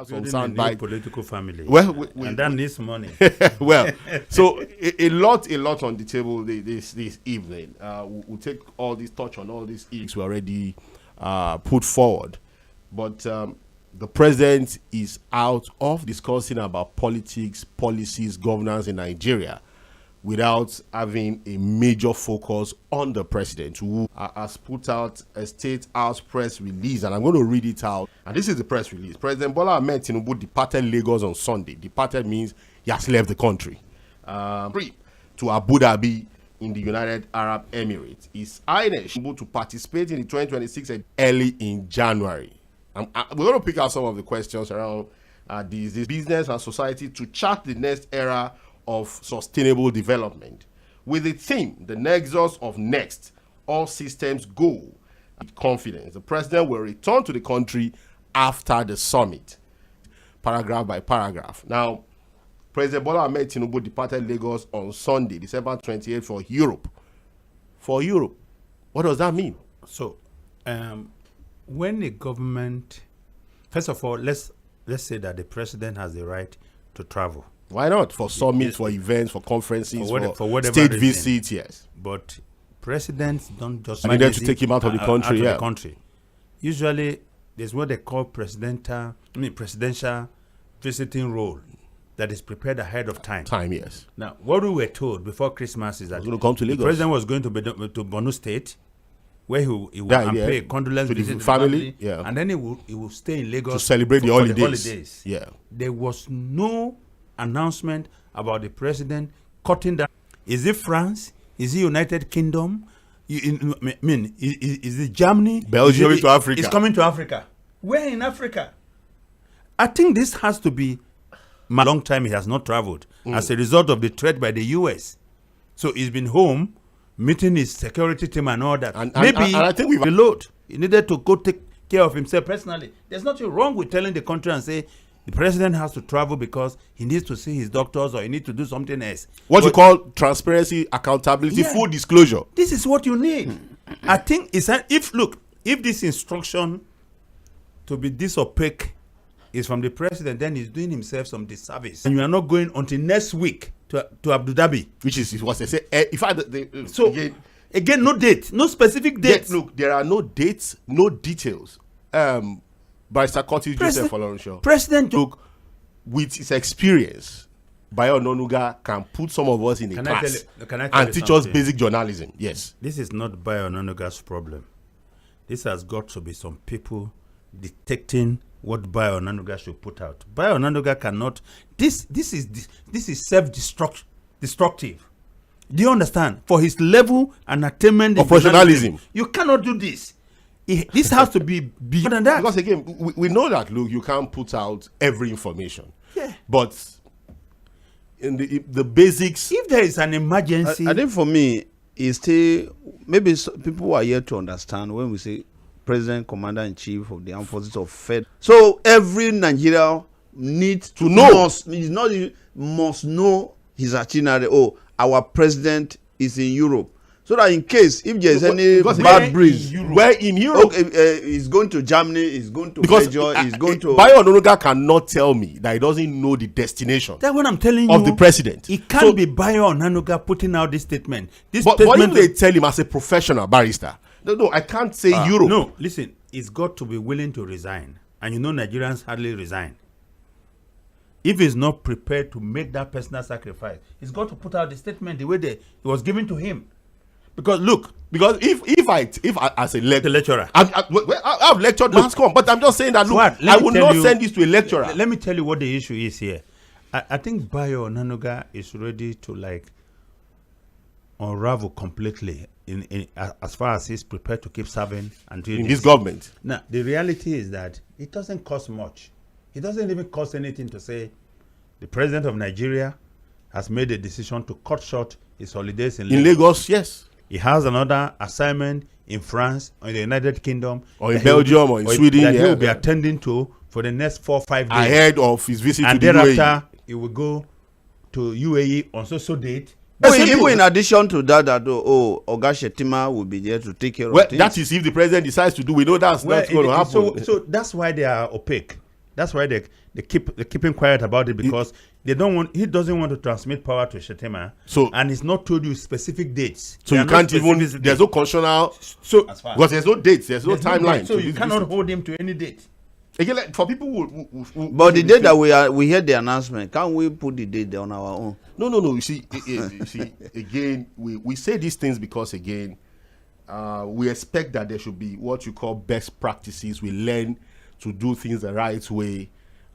Some sound bite. Political family. Well, and that needs money. Well, so a lot on the table this evening. We'll take all this touch on all these issues we already put forward, but the president is out of discussing about politics, policies, governance in Nigeria, without having a major focus on the president, who has put out a State House press release, and I'm going to read it out. And this is the press release. President Bola Ahmed Tinubu departed Lagos on Sunday. Departed means he has left the country. To Abu Dhabi in the United Arab Emirates. His Highness Tinubu to participate in the 2026 early in January. We're going to pick out some of the questions around this business and society to chart the next era of sustainable development, with the theme, the nexus of next, all systems go. With confidence, the president will return to the country after the summit, paragraph by paragraph. Now, President Bola Ahmed Tinubu departed Lagos on Sunday, December 28th for Europe. For Europe, what does that mean? So, when a government, first of all, let's say that the president has the right to travel. Why not? For summits, for events, for conferences, for whatever state reason. visits, yes. But presidents don't just... I needed to take him out of the country, the country. Usually, there's what they call presidential visiting role that is prepared ahead of time. Yes. Now, what we were told before Christmas is that going to come to Lagos. The president was going to Borno State, where he will pay condolence to visit the family, yeah. And then he will stay in Lagos to celebrate the holidays. Yeah. There was no announcement about the president cutting down. Is it France? Is it United Kingdom? Is it Germany? Belgium to Africa. It's coming to Africa. Where in Africa? I think this has to be a long time he has not traveled as a result of the threat by the US. So he's been home meeting his security team and all that. And I think we've reload. He needed to go take care of himself personally. There's nothing wrong with telling the country and say the president has to travel because he needs to see his doctors or he needs to do something else. What you call transparency, accountability, full disclosure. This is what you need. I think if this instruction to be this opaque is from the president, then he's doing himself some disservice. And you are not going until next week to Abu Dhabi, which is what they say. In fact, again, no date, no specific date. Look, there are no dates, no details. Barrister Kurtis Joseph Folorunsho. President, look, with his experience, Bayo Onanuga can put some of us in a class and teach us basic journalism. Yes. This is not Bayo Onanuga's problem. This has got to be some people detecting what Bayo Onanuga should put out. Bayo Onanuga cannot. This is self-destructive. Do you understand? For his level and attainment of professionalism, you cannot do this. This has to be beyond than that. Because again, we know that, look, you can't put out every information. Yeah. But in the basics, if there is an emergency, I think for me, it's still maybe people are here to understand when we say President, Commander-in-Chief of the Armed Forces of Fed. So every Nigerian needs to know. Must know his itinerary. Oh, our president is in Europe. So that in case if there's any bad breeze, where in Europe, he's going to Germany, he's going to Belgium, he's going to. Bayo Onanuga cannot tell me that he doesn't know the destination. That's what I'm telling you. Of the president. It can't be Bayo Onanuga putting out this statement. But if they tell him as a professional barrister, no, I can't say Europe. No, listen, he's got to be willing to resign, and you know Nigerians hardly resign. If he's not prepared to make that personal sacrifice, he's got to put out the statement the way it was given to him. Because look, if I as a lecturer, I've lectured last come, but I'm just saying that look, I will not send this to a lecturer. Let me tell you what the issue is here. I think Bayo Onanuga is ready to unravel completely in as far as he's prepared to keep serving and in this government. Now the reality is that it doesn't cost much. It doesn't even cost anything to say the president of Nigeria has made a decision to cut short his holidays in Lagos. Yes. He has another assignment in France or in the United Kingdom or in Belgium or in Sweden that he will be attending to for the next 4 or 5 days ahead of his visit and to the UAE. And thereafter he will go to UAE on so date. Even in addition to that, Oga Shetima will be there to take care of things. That is if the president decides to do. We know that's not going to happen. So that's why they are opaque. That's why they're keeping quiet about it, because he doesn't want to transmit power to Shettima. So, and he's not told you specific dates. So you can't even, there's no constitutional, because there's no dates, there's no timeline. So you cannot hold him to any date. Again, like, for people who but the date that we heard the announcement, can't we put the date there on our own? No. You see, again, we say these things because, again, we expect that there should be what you call best practices. We learn to do things the right way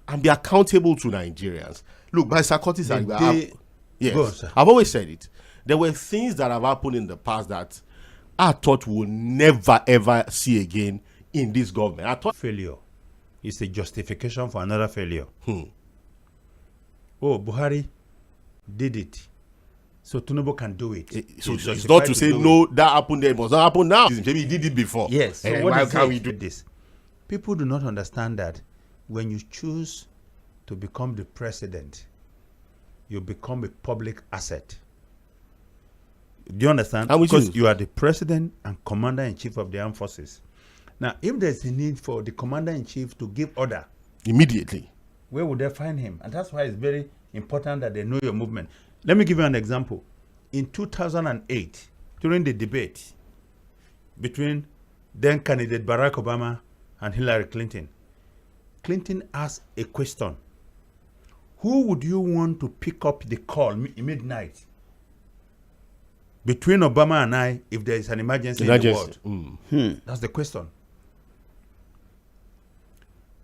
and be accountable to Nigerians. Look, by Kurtis, I've always said it. There were things that have happened in the past that I thought we'll never ever see again in this government. I thought failure is a justification for another failure. Oh, Buhari did it, so Tinubu can do it. So it's not to say no, that happened then, it must not happen now. Maybe he did it before. Yes. So why can't we do this? People do not understand that when you choose to become the president, you become a public asset. Do you understand? Because you are the president and commander-in-chief of the armed forces. Now, if there's a need for the commander-in-chief to give order immediately, where would they find him? And that's why it's very important that they know your movement. Let me give you an example. In 2008, during the debate between then candidate Barack Obama and Hillary Clinton, Clinton asked a question. Who would you want to pick up the call midnight between Obama and I if there is an emergency in the world? That's the question.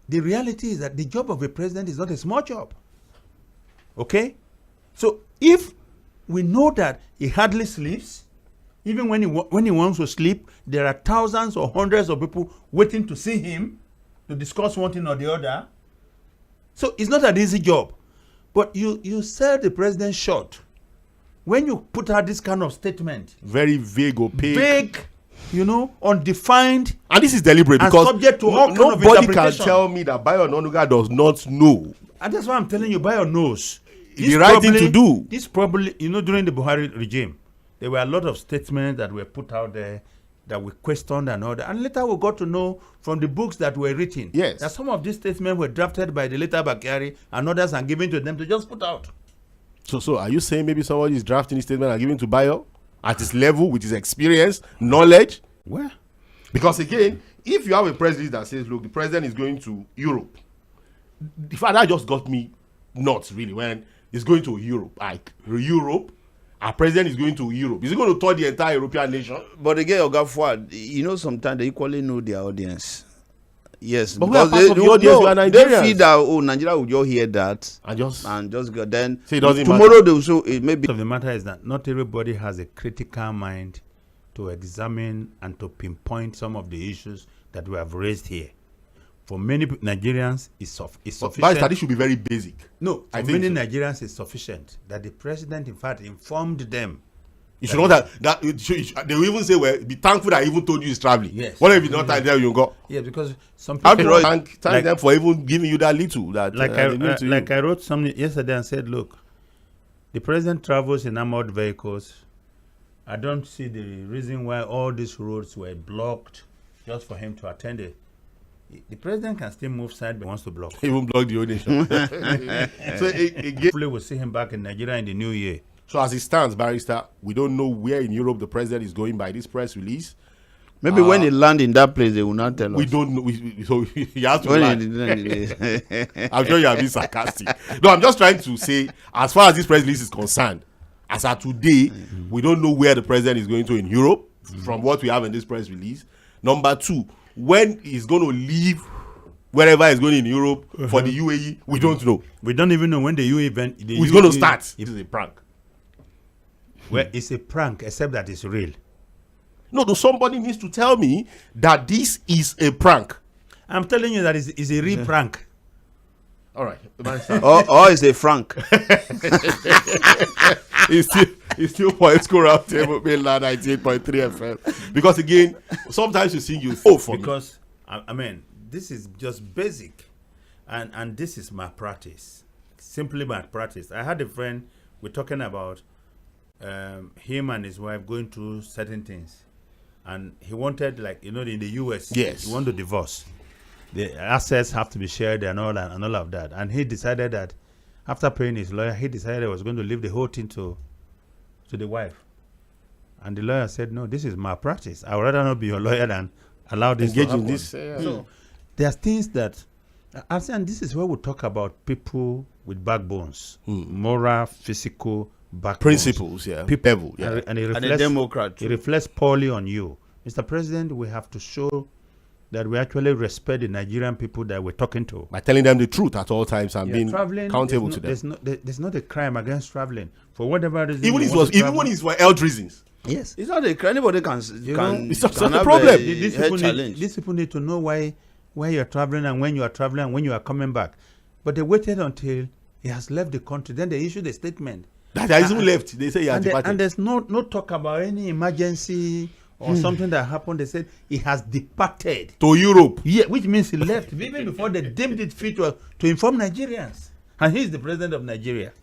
The reality is that the job of a president is not a small job. Okay? So if we know that he hardly sleeps, even when he wants to sleep, there are thousands or hundreds of people waiting to see him to discuss one thing or the other. So it's not an easy job. But you sell the president short when you put out this kind of statement. Very vague, opaque. Vague, undefined. And this is deliberate because subject to all nobody can tell me that Bayo Onanuga does not know. And that's why I'm telling you, Bayo knows. The right thing to do. This probably, during the Buhari regime, there were a lot of statements that were put out there that we questioned and all that. And later we got to know from the books that were written that some of these statements were drafted by the later Bakari and others and given to them to just put out. So are you saying maybe somebody is drafting this statement and giving to Bayo at his level, with his experience, knowledge? Well, because again, if you have a president that says, look, the president is going to Europe, the fact that just got me nuts, really, when he's going to Europe. Like, Europe, our president is going to Europe. Is he going to tour the entire European nation? But again, Oga Fuad, sometimes they equally know their audience. Yes, but because they feel that Nigeria will just hear that and just go. Then so it doesn't tomorrow matter. they will show it. Maybe the matter is that not everybody has a critical mind to examine and to pinpoint some of the issues that we have raised here. For many Nigerians, it's sufficient. But this should be very basic. No, for many Nigerians, it's sufficient that the president, in fact, informed them. You should know that they will even say, well, be thankful that I even told you he's traveling. Yes. What if you not there you go? Yeah, because some people thank them for even giving you that little. That I wrote something yesterday and said, look, the president travels in armored vehicles. I don't see the reason why all these roads were blocked just for him to attend it. The president can still move side, but wants to block. Even block the whole nation. So hopefully we'll see him back in Nigeria in the new year. So as it stands, Barrister, we don't know where in Europe the president is going by this press release. Maybe when he land in that place, they will not tell us. We don't know. So he has to land. I'm sure you are being sarcastic. No, I'm just trying to say, as far as this press release is concerned, as of today, we don't know where the president is going to in Europe from what we have in this press release. Number two, when he's going to leave wherever he's going in Europe for the UAE, we don't know. We don't even know when the UAE event is going to start. It is a prank. Well, it's a prank, except that it's real. No, somebody needs to tell me that this is a prank. I'm telling you that it's a real prank. All right. or it's a frank. It's still political Roundtable, mainland 98.3 FM. Because again, sometimes you think you fall for because I mean, this is just basic, and this is my practice, simply my practice. I had a friend, we're talking about him and his wife going through certain things, and he wanted, like, in the US, yes, he wanted to divorce. the assets have to be shared and all of that. And he decided that after paying his lawyer, he decided he was going to leave the whole thing to the wife. And the lawyer said, no, this is malpractice. I would rather not be your lawyer than allow this to happen. Engage in this. So there's things that, and this is where we talk about people with backbones, moral, physical backbones. Principles, people, and it reflects, and a Democrat. It reflects poorly on you. Mr. President, we have to show that we actually respect the Nigerian people that we're talking to. By telling them the truth at all times and being accountable to them. There's not a crime against traveling. For whatever reason. Even when it's for health reasons. Yes. It's not a crime. Anybody can it's not can a have problem. These people need to know why you're traveling and when you are traveling and when you are coming back. But they waited until he has left the country. Then they issued a statement. That has even left. They say he has departed. And there's no talk about any emergency or something that happened. They said he has departed to Europe. Yeah, which means he left even before they deemed it fit to inform Nigerians. And he's the president of Nigeria.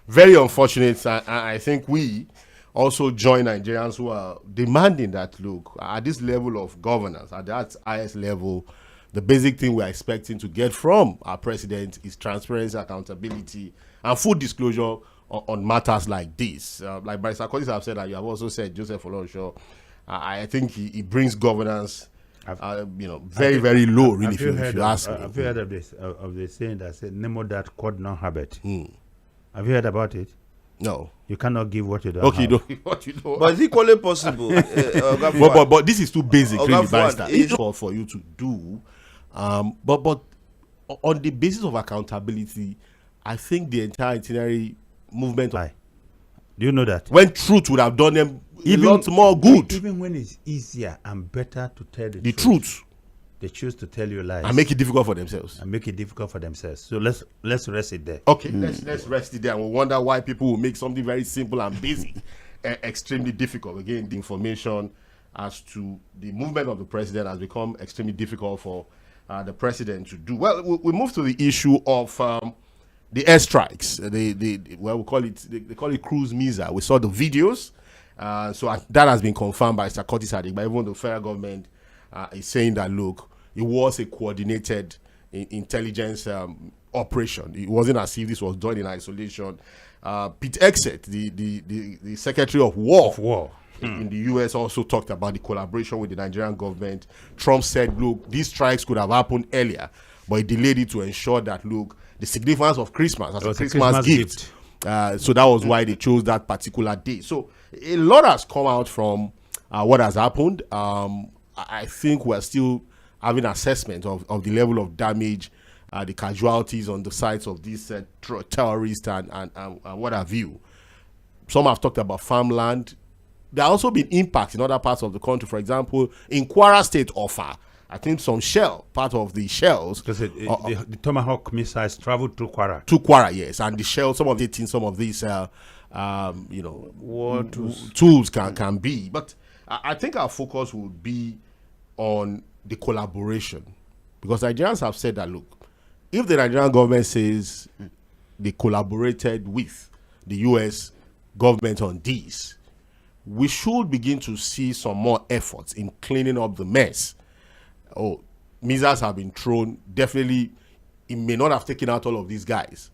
Very unfortunate. I think we also join Nigerians who are demanding that, look, at this level of governance, at that highest level, the basic thing we're expecting to get from our president is transparency, accountability, and full disclosure on matters like this. Like Barrister Kurtis have said, and you have also said, Joseph Folorunsho, I think he brings governance, very, very low, really, if you ask me. Have you heard of this saying that said, Nemo that quod non habet? Have you heard about it? No. You cannot give what you don't have. What you don't but it's equally possible. But this is too basic, really, Barrister. It's for you to do. But on the basis of accountability, I think the entire itinerary movement do you know that? When truth would have done them a lot more good. Even when it's easier and better to tell the truth. They choose to tell you lies. And make it difficult for themselves. So let's rest it there. Okay, let's rest it there. And we'll wonder why people will make something very simple and basic extremely difficult. Again, the information as to the movement of the president has become extremely difficult for the president to do. Well, we move to the issue of the airstrikes. They call it cruise missile. We saw the videos. So that has been confirmed by Mr. Kurtis Adigba. Even the federal government is saying that, look, it was a coordinated intelligence operation. It wasn't as if this was done in isolation. Pete Hegseth, the Secretary of War, in the U.S. also talked about the collaboration with the Nigerian government. Trump said, look, these strikes could have happened earlier, but he delayed it to ensure that, look, the significance of Christmas as a Christmas gift. So that was why they chose that particular day. So a lot has come out from what has happened. I think we're still having assessment of the level of damage, the casualties on the sides of these terrorists and what have you. Some have talked about farmland. There have also been impacts in other parts of the country. For example, in Kwara State, Offa, I think part of the shells. Because the Tomahawk missiles traveled through Kwara. To Kwara, yes. And the shells, some of these, war tools can be. But I think our focus would be on the collaboration. Because Nigerians have said that, look, if the Nigerian government says they collaborated with the U.S. government on this, we should begin to see some more efforts in cleaning up the mess. Missiles have been thrown. Definitely, it may not have taken out all of these guys.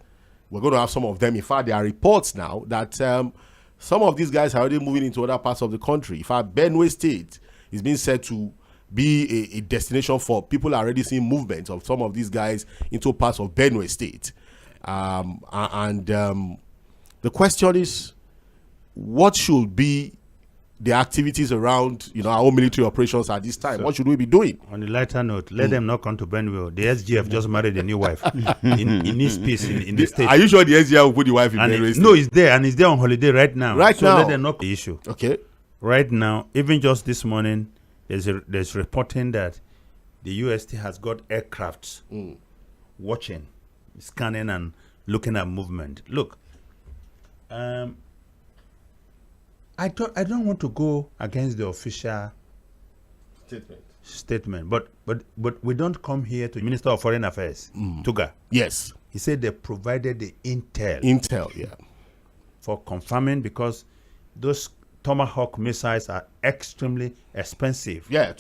We're going to have some of them. In fact, there are reports now that some of these guys are already moving into other parts of the country. In fact, Benue State is being said to be a destination for people already seeing movement of some of these guys into parts of Benue State. The question is, what should be the activities around, our own military operations at this time? So, what should we be doing? On a lighter note, let them not come to Benue. The SGF just married a new wife. in his peace in the state. Are you sure the SGF will put the wife in Benue State? No, it's there, and it's there on holiday right now. So let them not the issue. Okay. Right now, even just this morning, there's reporting that the UST has got aircrafts watching, scanning, and looking at movement. Look, I don't want to go against the official statement, but we don't come here to Minister of Foreign Affairs, Tuga. Yes. He said they provided the intel. Intel, yeah. For confirming, because those Tomahawk missiles are extremely expensive. Yeah,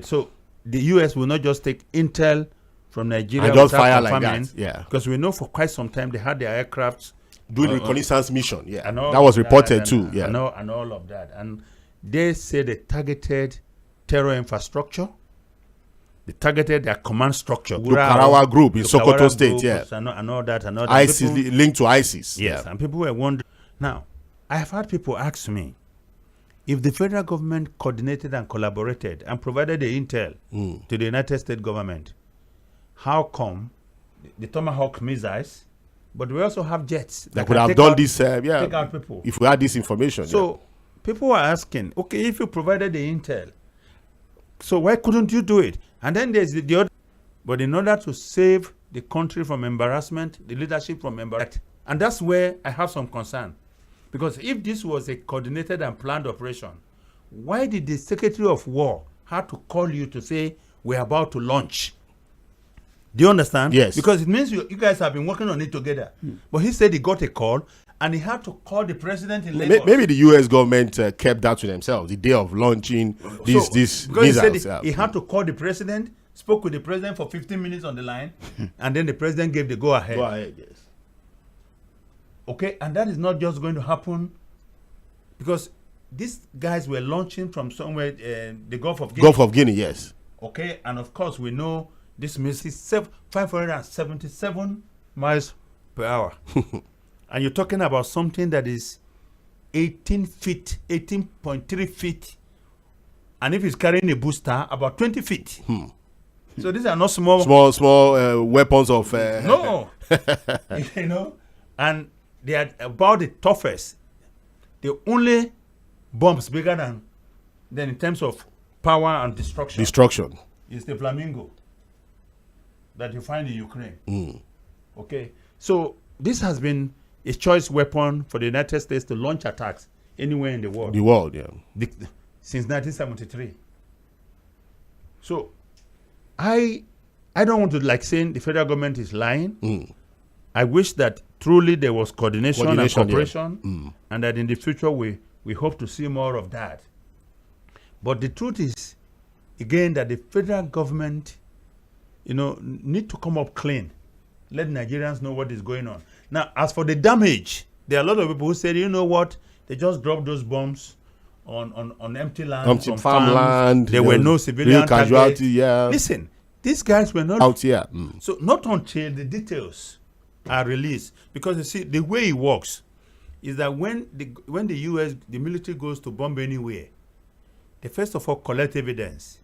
So the US will not just take intel from Nigeria and just without fire like confirming, that. Yeah, because we know for quite some time they had their aircraft doing reconnaissance mission. Yeah, and all that was of reported and, too. Yeah, and all of that. And they say they targeted terror infrastructure. They targeted their command structure. Karawa group in Sokoto State. Yeah, and all that. And all that. ISIS linked to ISIS. Yes, yeah. And people were wondering. Now, I have had people ask me, if the federal government coordinated and collaborated and provided the intel to the United States government, how come the Tomahawk missiles, but we also have jets that could have done this, take out people. If we had this information. So people were asking, okay, if you provided the intel, so why couldn't you do it? And then there's the other, but in order to save the country from embarrassment, the leadership from embarrassment, and that's where I have some concern. Because if this was a coordinated and planned operation, why did the Secretary of War have to call you to say, we're about to launch? Do you understand? Yes. Because it means you guys have been working on it together. But he said he got a call, and he had to call the president in Lagos. Maybe the U.S. government kept that to themselves the day of launching this because he said he had to call the president, spoke with the president for 15 minutes on the line, and then the president gave the go-ahead. Go ahead, yes. Okay, and that is not just going to happen because these guys were launching from somewhere, the Gulf of Guinea. Gulf of Guinea, yes. Okay, and of course we know this missile is 577 miles per hour. And you're talking about something that is 18.3 feet. And if it's carrying a booster, about 20 feet. So these are not small weapons of... no. You know, and they are about the toughest. The only bombs bigger than in terms of power and destruction. Is the Flamingo that you find in Ukraine. Okay, so this has been a choice weapon for the United States to launch attacks anywhere in the world. The world, yeah. Since 1973. So I don't want to like saying the federal government is lying. I wish that truly there was coordination and cooperation, and that in the future we hope to see more of that. But the truth is, again, that the federal government, need to come up clean. Let Nigerians know what is going on. Now, as for the damage, there are a lot of people who said, you know what, they just dropped those bombs on empty land, empty farmland. There were no civilian casualty. Yeah. Listen, these guys were not out here. So not until the details are released, because you see the way it works is that when the U.S. the military goes to bomb anywhere, they first of all collect evidence.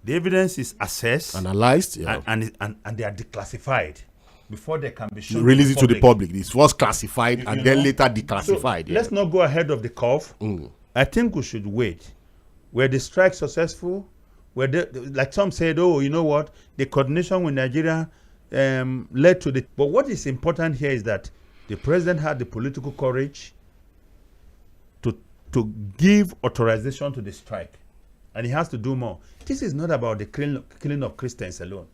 The evidence is assessed, analyzed, yeah. and they are declassified before they can be shown. Release it to the public. It's first classified and then later declassified. So let's not go ahead of the curve. I think we should wait. Were the strike successful? Like some said, oh, you know what? The coordination with Nigeria led to the... But what is important here is that the president had the political courage to give authorization to the strike. And he has to do more. This is not about the killing of Christians alone.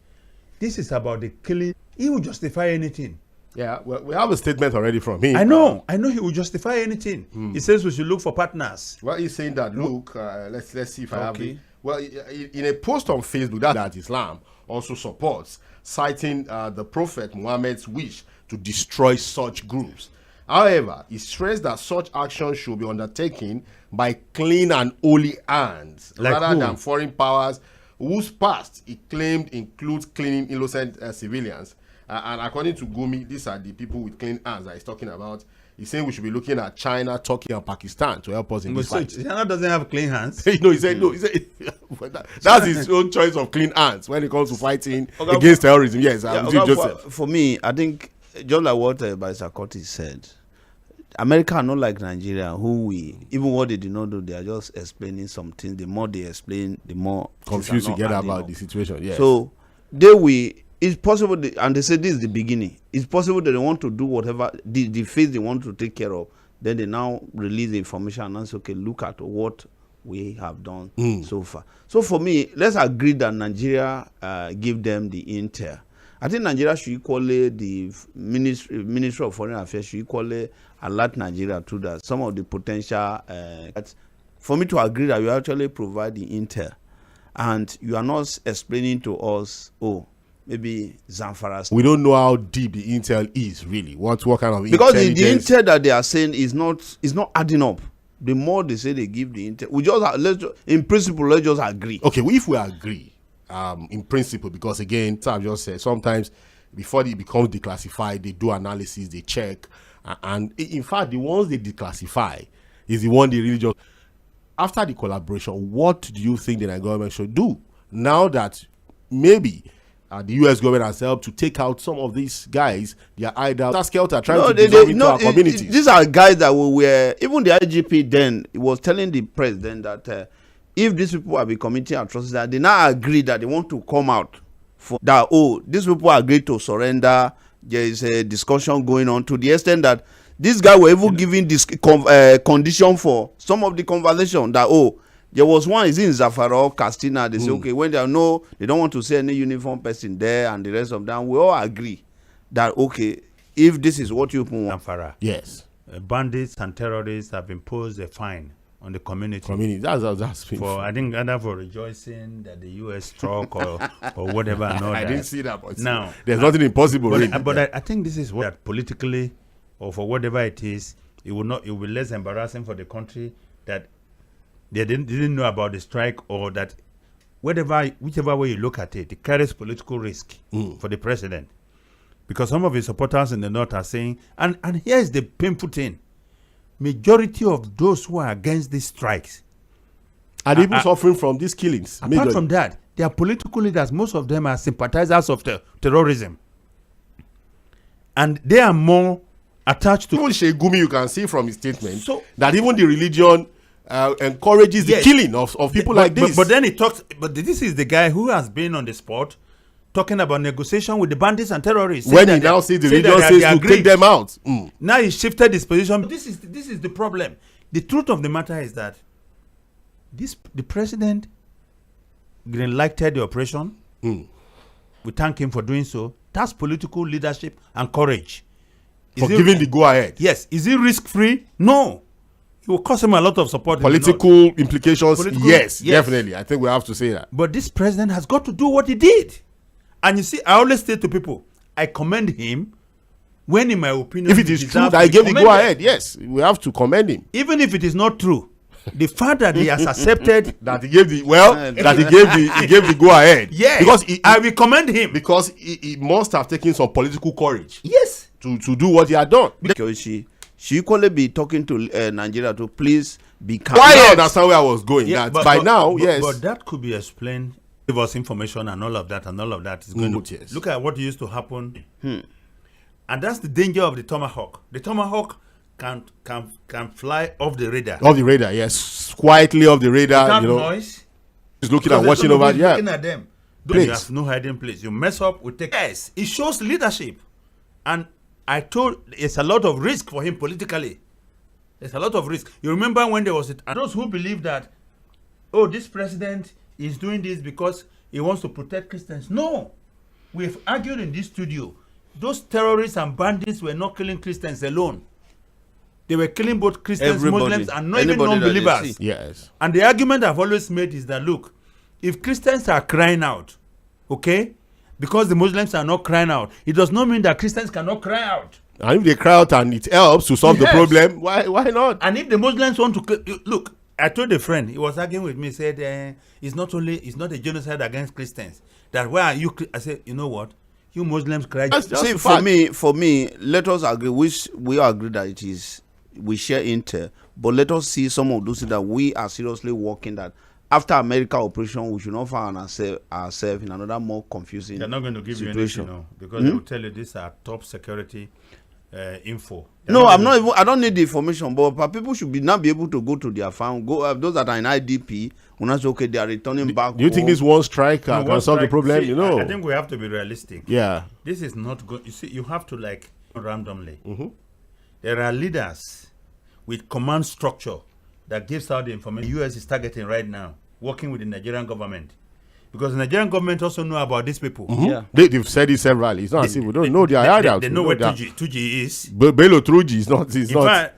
This is about the killing. He will justify anything. Yeah, well, we have a statement already from him. I know he will justify anything. He says we should look for partners. Well, he's saying that, look, let's see if I have it. Well, in a post on Facebook, that Islam also supports, citing the Prophet Muhammad's wish to destroy such groups. However, he stressed that such actions should be undertaken by clean and holy hands, rather than foreign powers whose past he claimed includes cleaning innocent civilians. And according to Gumi, these are the people with clean hands that he's talking about. He's saying we should be looking at China, Turkey, and Pakistan to help us in this fight. China doesn't have clean hands. He said that's his own choice of clean hands when it comes to fighting against terrorism. Yes, for me, I think just like what Barrister Kurtis said, America are not like Nigeria, even what they did not do, they are just explaining something. The more they explain, the more confused you get about the situation. Yes. So it's possible, and they say this is the beginning. It's possible that they want to do whatever the phase they want to take care of. Then they now release the information and say, okay, look at what we have done so far. So for me, let's agree that Nigeria give them the intel. I think Nigeria should equally, the Ministry of Foreign Affairs should equally alert Nigeria to that. Some of the potential, for me to agree that you actually provide the intel, and you are not explaining to us, maybe Zamfara. We don't know how deep the intel is really. What kind of because the intelligence? intel that they are saying is not adding up. The more they say they give the intel, we just in principle let's just agree. Okay, well, if we agree, in principle, because again, I've just said sometimes before it becomes declassified, they do analysis, they check, and in fact, the ones they declassify is the one they really just. After the collaboration, what do you think the Nigerian government should do now that maybe the U.S. government has helped to take out some of these guys? They are either skelter trying to dissolve into our communities. These are guys that were even the IGP then was telling the president that if these people have been committing atrocities, that they now agree that they want to come out for that. Oh, these people agreed to surrender. There is a discussion going on to the extent that these guys were even giving this condition for some of the conversation that there was one is in Zamfara, Katsina. They say okay, when they don't want to see any uniform person there, and the rest of them, we all agree that okay, if this is what you want. Zamfara. Yes. Bandits and terrorists have imposed a fine on the community. That's for I think either for rejoicing that the U.S. struck or whatever. And all I that. didn't see that. But now there's nothing impossible. But I think this is what politically, or for whatever it is, it will be less embarrassing for the country that they didn't know about the strike, or that whichever way you look at it, it carries political risk for the president, because some of his supporters in the north are saying, and here is the painful thing: majority of those who are against these strikes are people suffering from these killings. Apart from that, they are political leaders. Most of them are sympathizers of terrorism, and they are more attached to. Even Sheik Gumi, you can see from his statement that even the religion encourages the killing of people like this. But then he talks. But this is the guy who has been on the spot talking about negotiation with the bandits and terrorists. When he now says the religion says to take them out. Now he shifted his position. This is the problem. The truth of the matter is that the president green-lighted the operation. We thank him for doing so. That's political leadership and courage. For giving the go-ahead. Yes. Is it risk-free? No. It will cost him a lot of support. Political implications? Yes, definitely. I think we have to say that. But this president has got to do what he did. And you see, I always say to people, I commend him when, in my opinion, if it is true that he gave the go-ahead, yes, we have to commend him. Even if it is not true, the fact that he has accepted that he gave the he gave the go-ahead. Yeah, because I will commend him, because he must have taken some political courage. Yes, to do what he had done. Because she equally be talking to Nigeria to please be calm. Why I understand where I was going. Yeah, but now, yes. But that could be explained. Give us information and all of that is going to look at what used to happen. And that's the danger of the Tomahawk. The Tomahawk can fly off the radar. Off the radar, yes. Quietly off the radar. Noise. He's looking and watching over. Yeah. Looking at them. You have no hiding place. You mess up, we take. Yes, it shows leadership. And I told it's a lot of risk for him politically. There's a lot of risk. You remember when there was those who believe that, this president is doing this because he wants to protect Christians. No. We've argued in this studio. Those terrorists and bandits were not killing Christians alone. They were killing both Christians, Muslims, and not even non-believers. Yes. And the argument I've always made is that, look, if Christians are crying out, okay, because the Muslims are not crying out, it does not mean that Christians cannot cry out. And if they cry out and it helps to solve the problem, why not? And if the Muslims want to look, I told a friend, he was arguing with me, said it's not a genocide against Christians. That why are you? I said, you know what? You Muslims cry. See, for me, let us agree. We agree that it is. We share intel, but let us see some of those that we are seriously working that after America operation, we should not find ourselves in another more confusing. They're not going to give situation. You anything, because they will tell you these are top security info. No, I'm not even. I don't need the information, but people should not be able to go to their farm. Those that are in IDP, when that's okay, they are returning back. Do you think this one strike can solve the problem? See, I think we have to be realistic. Yeah. This is not good. You see, you have to randomly. There are leaders with command structure that gives out the information. The U.S. is targeting right now, working with the Nigerian government. Because the Nigerian government also know about these people. Yeah. They've said it severally. It's not as if we don't know their hideout. They know where Tuji is. Bello Truji is not. In fact,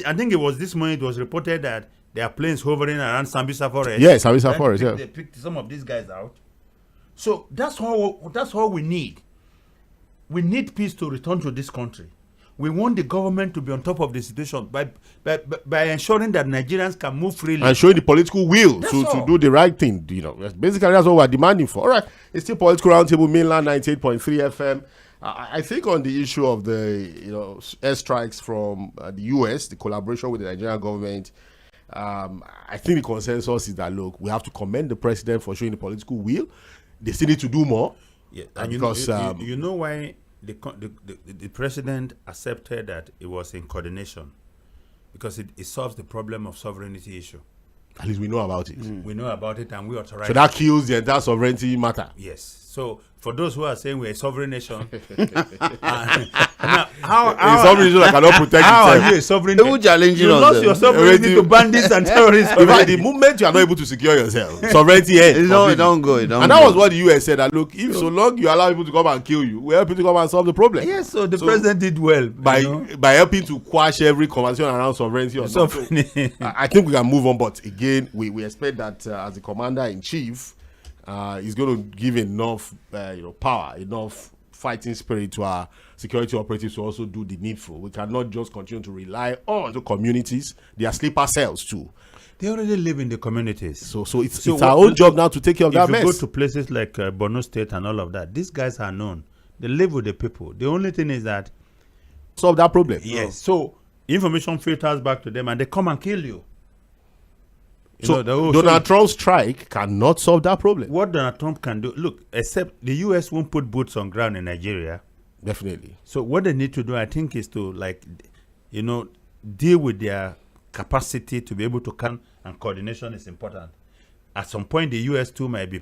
I think it was this morning it was reported that there are planes hovering around Sambisa Forest. Yes, Sambisa Forest, They picked some of these guys out. So that's all we need. We need peace to return to this country. We want the government to be on top of the situation by ensuring that Nigerians can move freely. And showing the political will to do the right thing. Basically, that's what we're demanding for. All right, it's still Political Roundtable, mainland 98.3 FM. I think on the issue of the airstrikes from the US, the collaboration with the Nigerian government, I think the consensus is that, look, we have to commend the president for showing the political will. They still need to do more. Yeah, and you know why the president accepted that it was in coordination? Because it solves the problem of sovereignty issue. At least we know about it. We know about it and we authorize it. So that kills the entire sovereignty matter. Yes. So for those who are saying we're a sovereign nation, how a sovereign nation that cannot protect how itself? Are you a sovereign nation? You lost your sovereignty to bandits and terrorists. The moment you are not able to secure yourself, sovereignty ends. Don't go. And that was what the US said, that look, if so long you allow people to come and kill you, we help you to come and solve the problem. Yes, so the president did well by helping to quash every conversation around sovereignty. Or something. I think we can move on, but again, we expect that as the commander-in-chief, he's going to give enough power, enough fighting spirit to our security operatives to also do the needful. We cannot just continue to rely on the communities. They are sleeper cells too. They already live in the communities. So it's our own job now to take care of that mess. If you go to places like Borno State and all of that, these guys are known. They live with the people. The only thing is that solve that problem. Yes. So information filters back to them and they come and kill you. So Donald Trump's strike cannot solve that problem. What Donald Trump can do, look, except the US won't put boots on ground in Nigeria. Definitely. So what they need to do, I think, is to deal with their capacity to be able to come, and coordination is important. At some point, the US too might be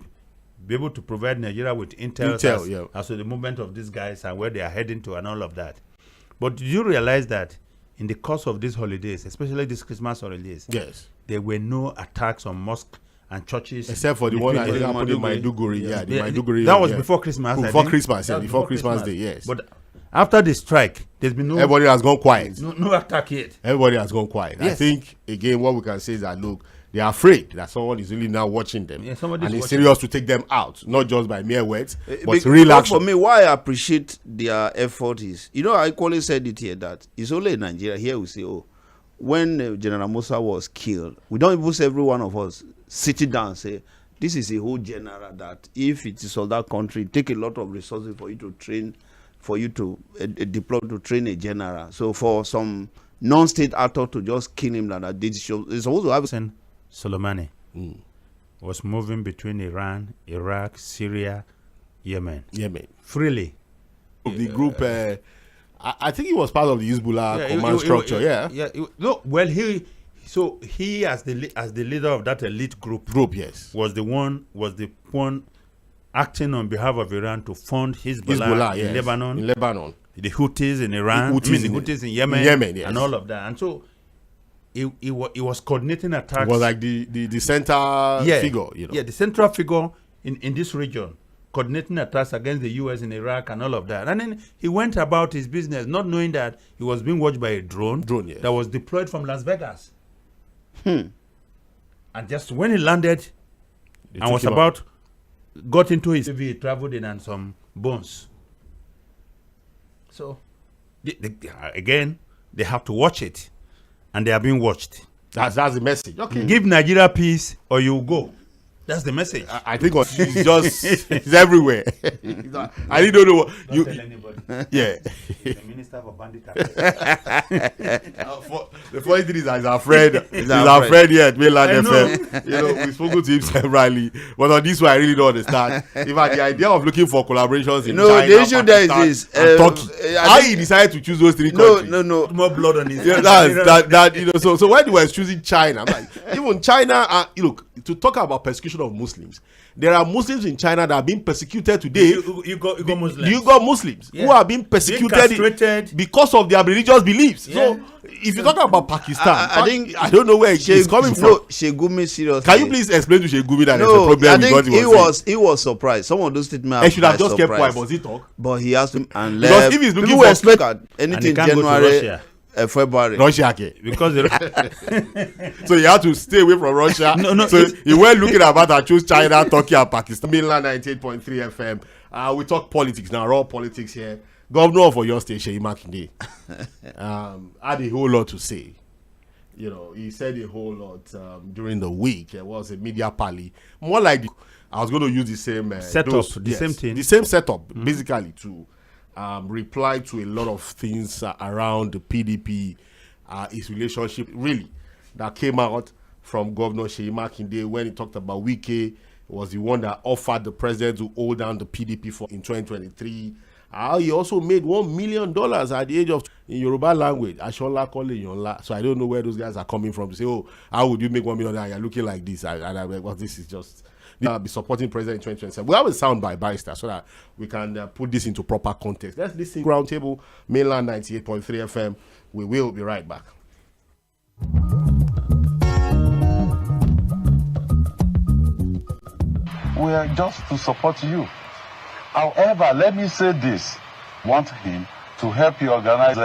able to provide Nigeria with intel as to the movement of these guys and where they are heading to and all of that. But do you realize that in the course of these holidays, especially these Christmas holidays, yes, there were no attacks on mosques and churches, except for the one that happened in Maiduguri. Yes. The Maiduguri. That was before Christmas. Before Christmas Day. Yes. But after the strike, there's been no. Everybody has gone quiet. No attack yet. Everybody has gone quiet. Yes. I think again, what we can say is that, look, they are afraid that someone is really now watching them, and it's serious to take them out, not just by mere words, but real action. For me, why I appreciate their effort is, I equally said it here that it's only in Nigeria. Here we say, when General Musa was killed, we don't even say every one of us sitting down and say, this is a whole general that if it is of that country, it take a lot of resources for you to train, for you to deploy to train a general. So for some non-state actor to just kill him like that, it's supposed to have. Soleimani was moving between Iran, Iraq, Syria, Yemen freely. The group, I think he was part of the Hezbollah command structure. No, well, he as the leader of that elite group, yes, was the one acting on behalf of Iran to fund Hezbollah in Lebanon, the Houthis in Iran, the Houthis in Yemen, yes, and all of that, and so. He was coordinating attacks. It was like the center figure, Yeah, the central figure in this region, coordinating attacks against the US in Iraq and all of that. And then he went about his business, not knowing that he was being watched by a drone that was deployed from Las Vegas. And just when he landed and was got into his CV, he traveled in and some bones. So, again, they have to watch it. And they are being watched. That's the message. Okay. Give Nigeria peace or you go. That's the message. I think it's everywhere. I really don't know what don't tell anybody. Yeah. The minister for bandit. The funny thing is that he's our friend here at Mainland FM. We've spoken to him severally. But on this one, I really don't understand. In fact, the idea of looking for collaborations in China, the issue there is this. Turkey. How he decided to choose those three countries? No. More blood on his hands. So when he was choosing China, I'm like, even China, look, to talk about persecution of Muslims, there are Muslims in China that are being persecuted today. You got Muslims. You got Muslims who are being persecuted because of their religious beliefs. Yeah. So if you talk about Pakistan, I don't know where it's coming from. No, Sheik Gumi, seriously. Can you please explain to Sheik Gumi that there's a problem with what he was surprised. Some of those statements. He should have just kept quiet, but he talk. But he asked him and left. Because if he's looking for expect anything in January. February. Russia. Okay. Because So you have to stay away from Russia. No, So you were looking about and choose China, Turkey, and Pakistan. Mainland 98.3 FM. We talk politics now, raw politics here. Governor of Oyo State, Sheik Makinde, had a whole lot to say. You know, he said a whole lot during the week. There was a media rally. More like I was going to use the same setup, same thing. The same setup, basically, to reply to a lot of things around the PDP, its relationship, really, that came out from Governor Sheik Makinde when he talked about Wike was the one that offered the president to hold down the PDP for in 2023. He also made $1 million at the age of, in Yoruba language, Ashola Kole. So I don't know where those guys are coming from to say, oh, how would you make $1 million and you're looking like this? And I'm like, well, this is just, I'll be supporting president in 2027. We have a sound by Barrister so that we can put this into proper context. Let's listen to Roundtable, Mainland 98.3 FM. We will be right back. We are just to support you. However, let me say this. Want him to help you organize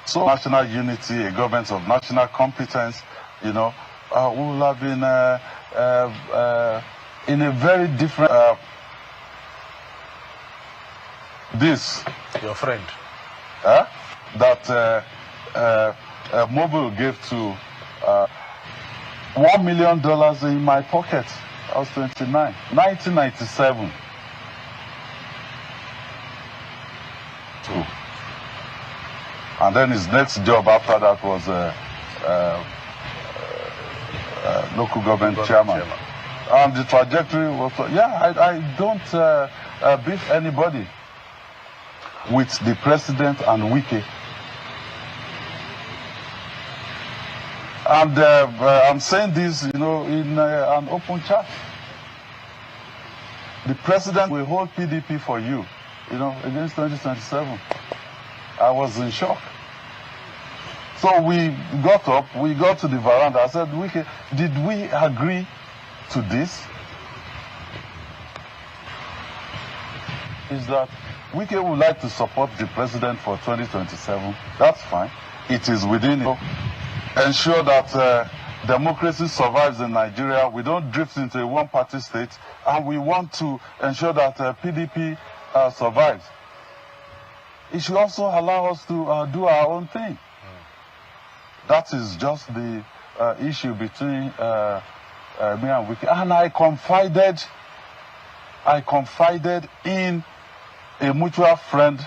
so national unity, a government of national competence, you know, we will have been in a very different... this... Your friend. That Mobile gave to $1 million in my pocket. I was 29. 1997. And then his next job after that was local government chairman. And the trajectory was, I don't beef anybody with the president and Wike. And I'm saying this, you know, in an open chat. The president will hold PDP for you, you know, against 2027. I was in shock. So we got up, we got to the veranda. I said, Wike, did we agree to this? Is that Wike would like to support the president for 2027. That's fine. It is within it. Ensure that democracy survives in Nigeria. We don't drift into a one-party state, and we want to ensure that PDP survives. It should also allow us to do our own thing. That is just the issue between me and Wike. And I confided in a mutual friend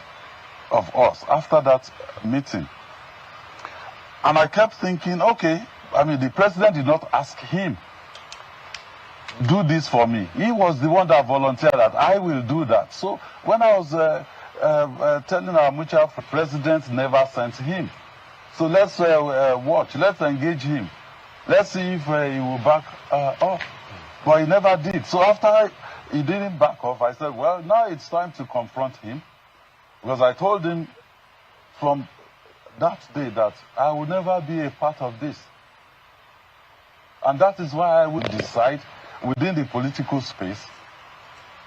of ours after that meeting. And I kept thinking, okay, I mean, the president did not ask him, do this for me. He was the one that volunteered that I will do that. So when I was telling our mutual friend, the president never sent him. So let's watch, let's engage him. Let's see if he will back off. But he never did. So after he didn't back off, I said, well, now it's time to confront him. Because I told him from that day that I will never be a part of this. And that is why I will decide within the political space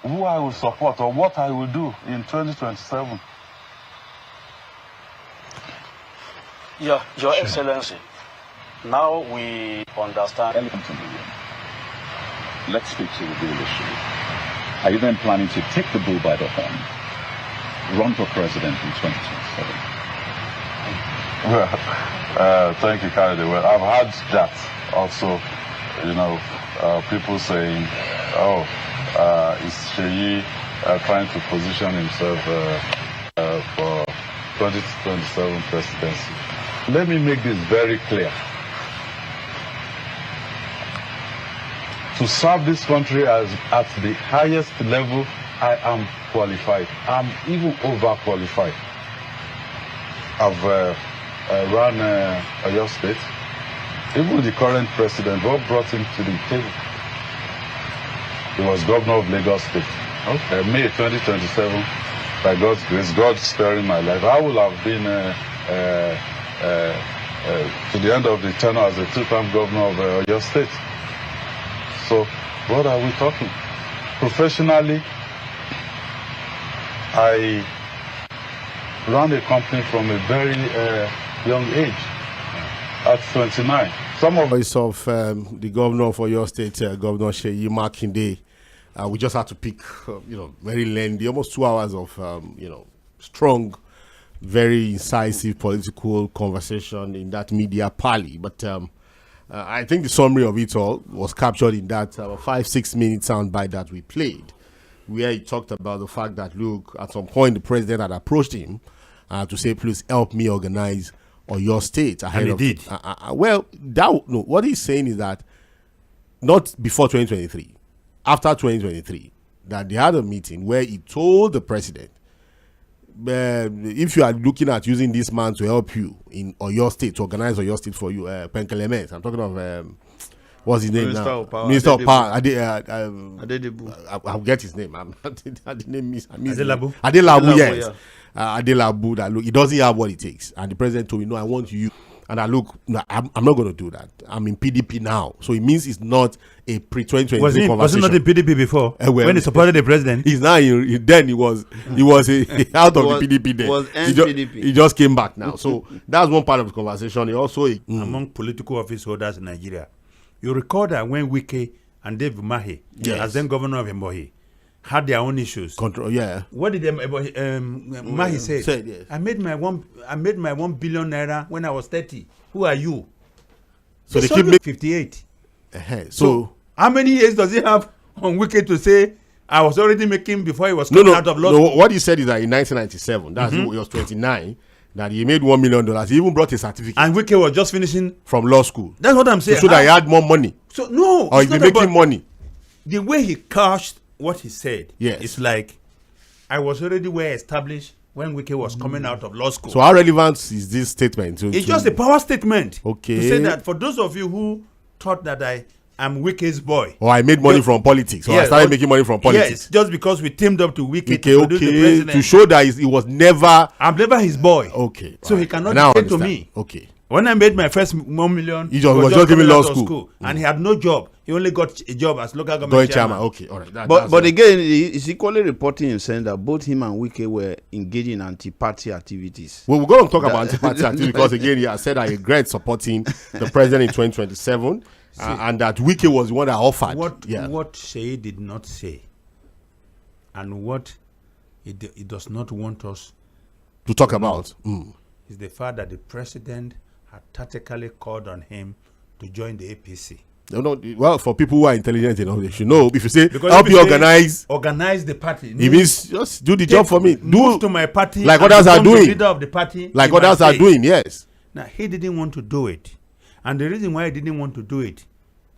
who I will support or what I will do in 2027. Your Excellency, now we understand. Let's speak to the real issue. Are you then planning to take the bull by the horn, run for president in 2027? Well, thank you, Khaled. Well, I've had that also, you know, people saying, oh, is Sheyi trying to position himself for 2027 presidency? Let me make this very clear. To serve this country at the highest level, I am qualified. I'm even overqualified. I've run Oyo State. Even the current president, what brought him to the table? He was governor of Lagos State. Okay. May 2027, by God's grace, God sparing my life, I will have been to the end of the tenure as a two-term governor of Oyo State. So, what are we talking? Professionally, I ran a company from a very young age, at 29. Some of Voice of the governor for your state, Governor Sheik Makinde. We just had to pick, very lengthy, almost 2 hours of, strong, very incisive political conversation in that media parley. But I think the summary of it all was captured in that 5-6 minute soundbite that we played, where he talked about the fact that, look, at some point the president had approached him to say, please help me organize or your state ahead and of he did. What he's saying is that not before 2023, after 2023, that they had a meeting where he told the president, if you are looking at using this man to help you in or your state, to organize or your state for you, Penkeleme, I'm talking of what's his name Minister now? of Power, Minister of Power. I'll get his name. Adelabu, yes. Yeah. Adelabu, that look, he doesn't have what it takes, and the president told me, no, I want you. And I look, no, I'm not going to do that. I'm in PDP now, so it means it's not a pre-2023 conversation. Was he not in PDP before? When he supported the president? He's now. Then he was out of the PDP. Then he just came back now. So that's one part of the conversation. He also among political office holders in Nigeria. You recall that when Wike and Dave Mahi, as then governor of Mbohi, had their own issues. Control, yeah. What did Mahi say? Said, yes. I made my 1 billion naira when I was 30. Who are you? So they keep making 58. So how many years does he have on Wike to say I was already making before he was coming out of law school? What he said is that in 1997, that's he was 29, that he made $1 million. He even brought a certificate. And Wike was just finishing from law school. That's what I'm saying. So that he had more money. So no, or he'd be making money. The way he couched what he said, yes, it's like I was already well established when Wike was coming out of law school. So how relevant is this statement? It's just a power statement. Okay. To say that for those of you who thought that I am Wike's boy. Or I made money from politics. Or I started making money from politics. Yes, just because we teamed up to Wike to produce the president. To show that he was never... I'm never his boy. Okay. So he cannot say to me. Okay. When I made my first $1 million, he was just giving law school. And he had no job. He only got a job as local government chairman. Okay, all right. But again, he's equally reporting and saying that both him and Wike were engaging in anti-party activities. Well, we're going to talk about anti-party activities because, again, he has said I regret supporting the president in 2027 and that Wike was the one that offered. What Shay did not say and what he does not want us to talk about is the fact that the president had tactically called on him to join the APC. Well, for people who are intelligent enough, they should know. If you say, help you organize the party. It means just do the job for me. Move to my party. Like others are doing. Leader of the party. Like others are doing, yes. Now, he didn't want to do it. And the reason why he didn't want to do it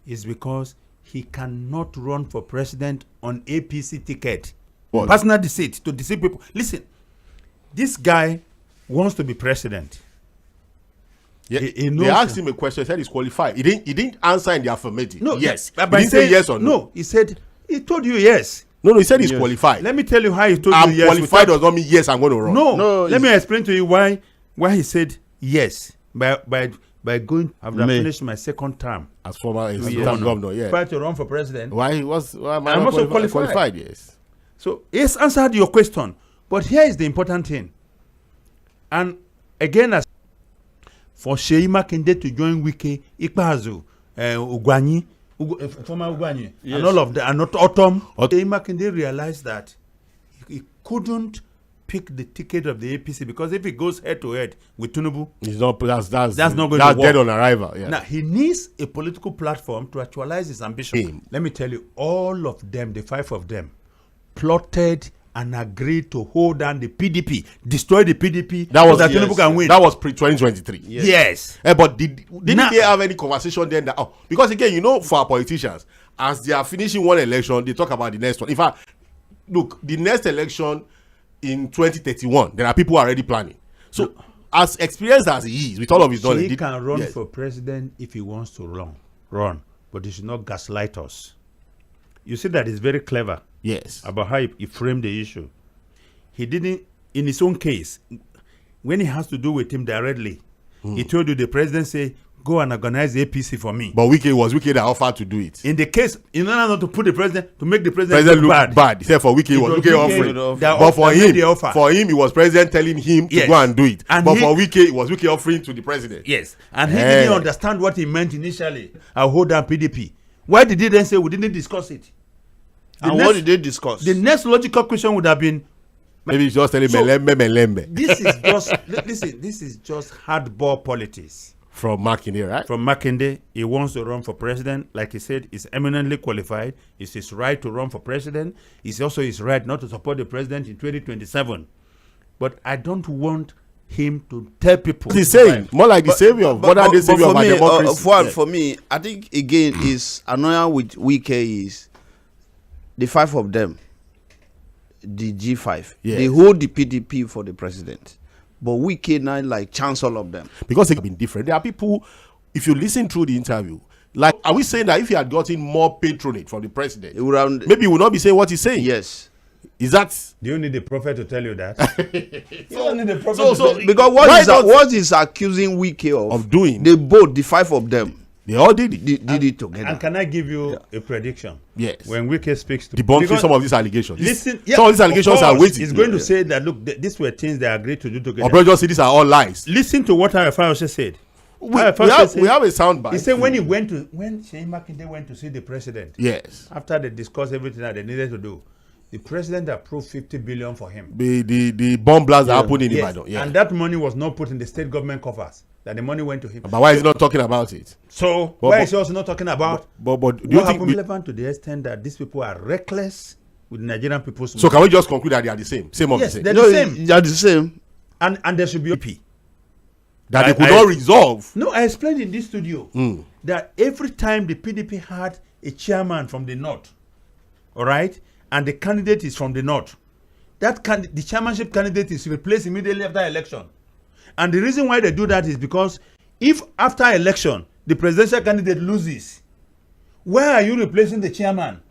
is because he cannot run for president on APC ticket. What? Personal deceit, to deceive people. Listen, this guy wants to be president. Yeah, they asked him a question. He said he's qualified. He didn't answer in the affirmative. No, yes. But he didn't say yes or no. No, he said he told you yes. No, he said he's qualified. Let me tell you how he told you yes. Qualified does not mean yes, I'm going to run. No, let me explain to you why he said yes by going. I've finished my second term as former governor. Yeah, tried to run for president. Why he was? I'm also qualified. Yes. So he's answered your question, but here is the important thing. And again, as for Sheik Makinde to join Wike, Ikpazu, Ugwanyi, former Ugwanyi, and all of that, and not Autumn, Sheik Makinde realized that he couldn't pick the ticket of the APC because if he goes head to head with Tinubu, that's not going to work. Dead on arrival. Yeah. Now he needs a political platform to actualize his ambition. Let me tell you, all of them, the 5 of them, plotted and agreed to hold down the PDP, destroy the PDP, so that Tinubu can win. That was pre-2023. Yes. But didn't they have any conversation then? Because again, for our politicians, as they are finishing one election, they talk about the next one. In fact, look, the next election in 2031, there are people already planning. So, as experienced as he is, with all of his knowledge, he can run for president if he wants to run, but he should not gaslight us. You see that is very clever. Yes. About how he framed the issue. He didn't, in his own case, when he has to do with him directly, he told you the president say, go and organize the APC for me. But Wike that offered to do it. In the case, in order not to put the president, to make the president look bad. He said for Wike, it was Wike offering. But for him, it was president telling him to go and do it. But for Wike, it was Wike offering to the president. Yes. And he didn't understand what he meant initially. I'll hold down PDP. Why did he then say we didn't discuss it? What did they discuss? The next logical question would have been, maybe he's just telling melembe. This is just hardball politics. From Makinde, right? From Makinde, he wants to run for president. Like he said, he's eminently qualified. It's his right to run for president. It's also his right not to support the president in 2027. But I don't want him to tell people. He's saying more like the savior of modern savior of democracy. For me, I think again is annoying with Wike is the five of them, the G5. Yes. They hold the PDP for the president. But Wike now like chance all of them. Because they've been different. There are people, if you listen through the interview, like, are we saying that if he had gotten more patronage from the president, maybe he would not be saying what he's saying? Yes. Is that? Do you need the prophet to tell you that? You don't need the prophet because what is accusing Wike of doing? They both, the five of them, they all did it. Did it together. And can I give you a prediction? Yes. When Wike speaks to debunking some of these allegations. Listen, some of these allegations are waiting. He's going to say that, look, these were things they agreed to do together. Or brother, just say these are all lies. Listen to what Fᴏᴜᴜ said. We have a sound bite. He said when Sheik Makinde went to see the president. Yes. After they discussed everything that they needed to do, the president approved 50 billion for him. The bomb blast that happened in Ibadan. Yeah. And that money was not put in the state government coffers. That the money went to him. But why is he not talking about it? So why is he also not talking about? But do you think relevant to the extent that these people are reckless with Nigerian people's money? So can we just conclude that they are the same? Same of the same. They're the same. They are the same. And there should be a P. That they could not resolve. No, I explained in this studio that every time the PDP had a chairman from the north, all right, and the candidate is from the north, the chairmanship candidate is replaced immediately after election. And the reason why they do that is because if after election the presidential candidate loses, why are you replacing the chairman?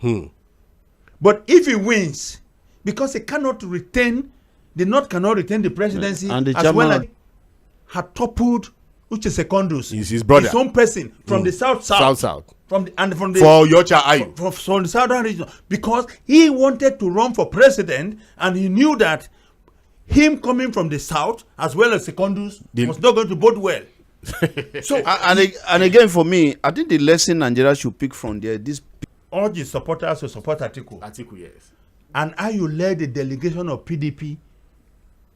But if he wins, because he cannot retain, the north cannot retain the presidency, and the as well as had toppled ⴘᴜ his brother, his own person from the south from the for Yocha Ayu from the southern region, because he wanted to run for president and he knew that him coming from the south as well as ⴘᴜ was not going to bode well. So and again for me, I think the lesson Nigeria should pick from there, this urge his supporters to support Atiku. Yes. And Ayu led the delegation of PDP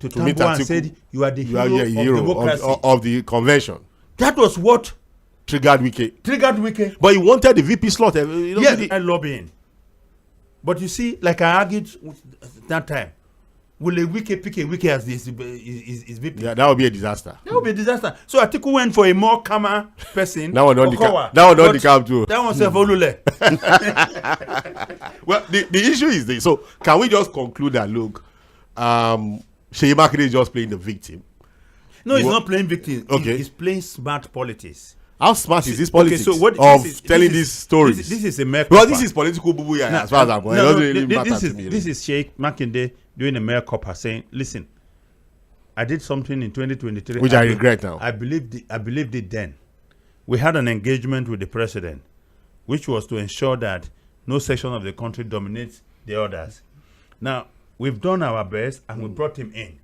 to Tambo and said, you are the hero of democracy. Of the convention. That was what triggered Wike. But he wanted the VP slot. Yes, and lobbying. But you see, like I argued that time, will a Wike pick a Wike as his VP? Yeah, that would be a disaster. So Atiku went for a more calmer person. That one don't decamp too. That one Følorunsho. Well, the issue is this. So can we just conclude that, look, Sheik Makinde is just playing the victim? No, he's not playing victim. Okay. He's playing smart politics. How smart is this politics telling these stories? This is a mere well, this is political boo as far as I'm concerned. This is Sheik Makinde doing a mere copper saying, listen, I did something in 2023 which I regret now. I believed it then. We had an engagement with the president, which was to ensure that no section of the country dominates the others. Now, we've done our best and we brought him in.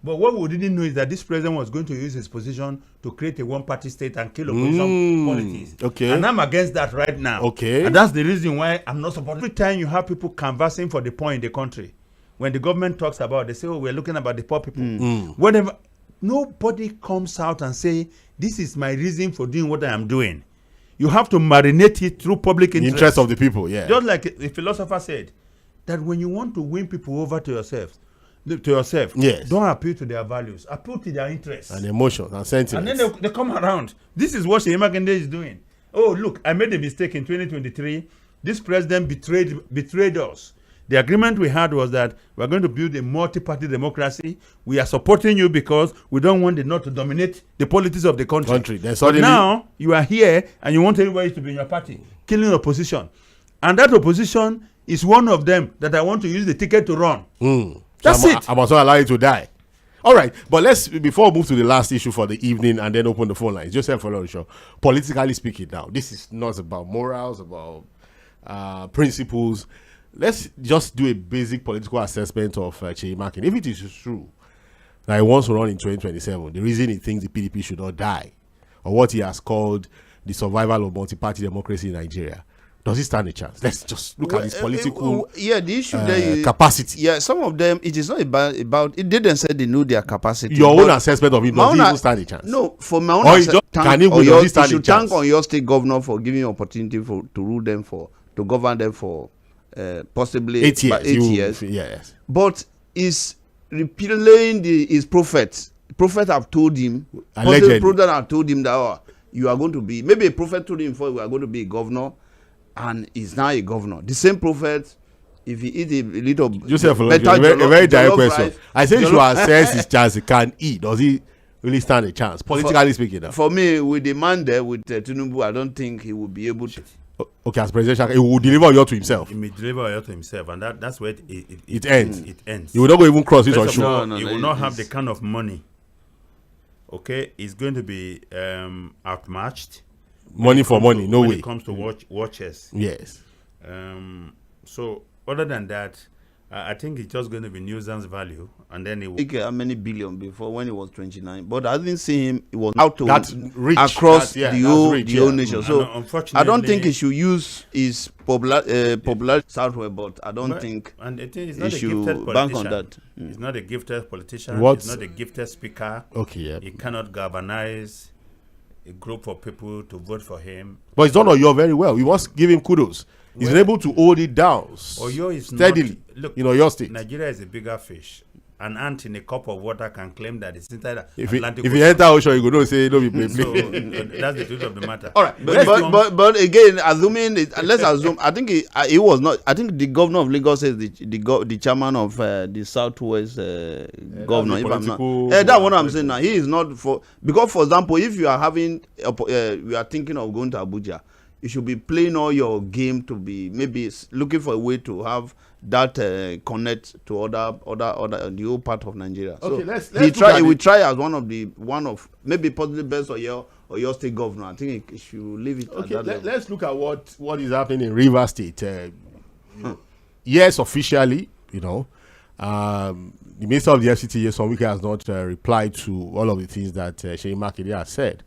But what we didn't know is that this president was going to use his position to create a one-party state and kill opposition politics. Okay. And I'm against that right now. Okay. And that's the reason why I'm not supporting. Every time you have people canvassing for the poor in the country, when the government talks about, they say, oh, we're looking about the poor people. Whatever. Nobody comes out and say, this is my reason for doing what I am doing. You have to marinate it through public interest. The interest of the people, yeah. Just like the philosopher said, that when you want to win people over to yourself, yes, don't appeal to their values, appeal to their interests and emotions and sentiments, and then they come around. This is what Sheik Makinde is doing. Oh, look, I made a mistake in 2023. This president betrayed us. The agreement we had was that we're going to build a multi-party democracy. We are supporting you because we don't want the North to dominate the politics of the country. But now you are here and you want everybody to be in your party, killing opposition, and that opposition is one of them that I want to use the ticket to run. That's it. I must not allow you to die. All right, but before we move to the last issue for the evening and then open the phone lines, Joseph Folorunsho, politically speaking now, this is not about morals, about principles. Let's just do a basic political assessment of Sheik Makinde. If it is true that he wants to run in 2027, the reason he thinks the PDP should not die, or what he has called the survival of multi-party democracy in Nigeria, does he stand a chance? Let's just look at his political the issue there is capacity. Yeah, some of them, it is not about it didn't say they know their capacity. Your own assessment of him, does he even stand a chance? No, for my own assessment, can he stand a chance? Thank on your state governor for giving opportunity to rule them to govern them for possibly 8 years. 8 years. Yes. But is repealing his prophets. Prophet have told him, allegedly, prophet have told him that you are going to be, maybe a prophet told him before you are going to be a governor, and he's now a governor. The same prophet, if he eat a little Joseph, a very direct question. I say you should assess his chance. He can eat. Does he really stand a chance, politically speaking? Now? For me, with the man there, with Tinubu, I don't think he will be able to. Okay, as president, he will deliver Oyo to himself. He may deliver Oyo to himself, and that's where it ends. It ends. He will not go even cross his or shoe. He will not have the kind of money. Okay, he's going to be outmatched. Money for money, no way. When it comes to watches. Yes. So other than that, I think it's just going to be nuisance value, and then he will. How many billion before when he was 29? But I didn't see him. He was out to across the whole nation. So unfortunately, I don't think he should use his popular Southwest. But I don't think. And he's not he a should gifted bank politician. on that. He's not a gifted politician. What? He's not a gifted speaker. Okay. Yeah. He cannot galvanize a group of people to vote for him. But he's done Oyo very well. We must give him kudos. He's been able to hold it down Oyo is steadily. Look, your state. Nigeria is a bigger fish. An ant in a cup of water can claim that it's inside if Atlantic Ocean. If you enter Ocean, you go no say no be play. So that's the truth of the matter. All right, but again, assuming let's assume. I think he was not. I think the governor of Lagos is the chairman of the Southwest governor. If I'm not, that's what I'm saying now. He is not for because, for example, if you are having, you are thinking of going to Abuja, you should be playing all your game to be maybe looking for a way to have that connect to other the whole part of Nigeria. Okay, so he will try as one of maybe possibly best or your state governor. I think he should leave it. Okay, let's look at what is happening in Rivers State. Yes, officially, the minister of the FCT, Wike, has not replied to all of the things that Sheik Makinde has said.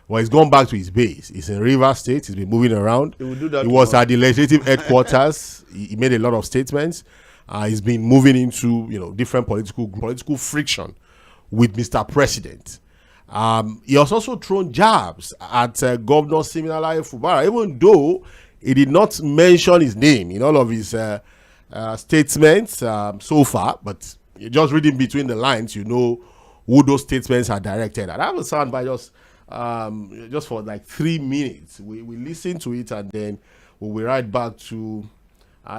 Well, he's gone back to his base. He's in Rivers State. He's been moving around. He will do that. He was at the legislative headquarters. He made a lot of statements. He's been moving into different political friction with Mr. President. He has also thrown jabs at Governor Fubara, even though he did not mention his name in all of his statements so far. But just reading between the lines, you know who those statements are directed at. I have a sound by just for like 3 minutes. We listen to it and then we'll be right back to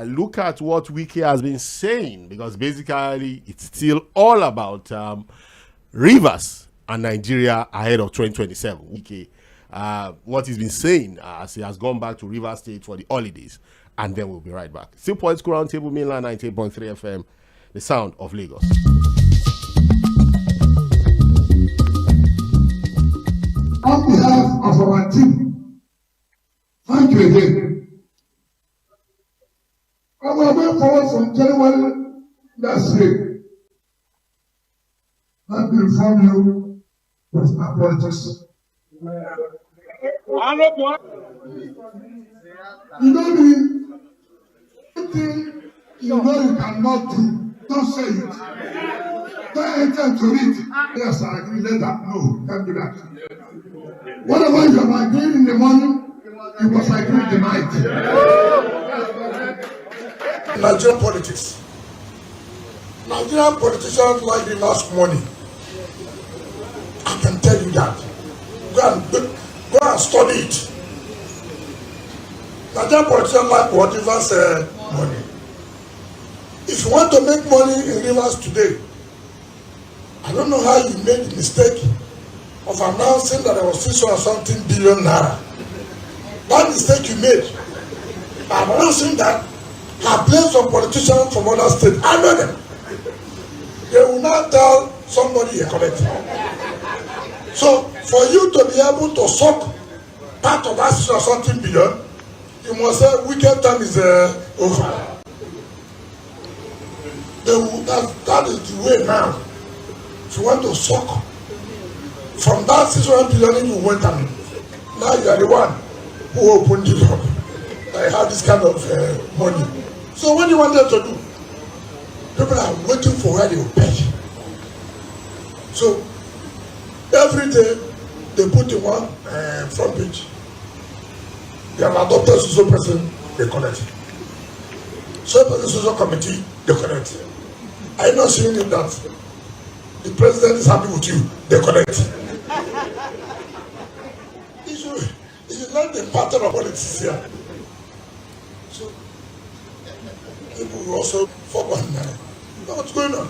look at what Wike has been saying, because basically it's still all about Rivers and Nigeria ahead of 2027. Wike, what he's been saying as he has gone back to Rivers State for the holidays, and then we'll be right back. Still Political Roundtable, mainland 98.3 FM, the sound of Lagos. On behalf of our team, thank you again. On our way forward from January last year, let me inform you with my apologies. You know the thing you cannot do, don't say it. Don't enter into it. Yes, I agree. Let that. No, can't do that. Whatever you have agreed in the morning, it was agreed in the night. Nigerian politics. Nigerian politicians like the last money. I can tell you that. Go and study it. Nigerian politicians like what Rivers money. If you want to make money in Rivers today, I don't know how you made the mistake of announcing that there was 600-something billion naira. That mistake you made by announcing that I blame some politicians from other states. I know them. They will now tell somebody here collect. So for you to be able to suck part of that something billion, you must say Wike time is over. That is the way now. If you want to suck from that 600 billion you went and now you are the one who opened it up. I have this kind of money. So what do you want them to do? People are waiting for where they will pay. So every day they put in one front page. They have adopted social person, they collect. So the social committee, they collect. Are you not seeing it that the president is happy with you? They collect. It is not the pattern of politics here. So people will also forward now. You know what's going on?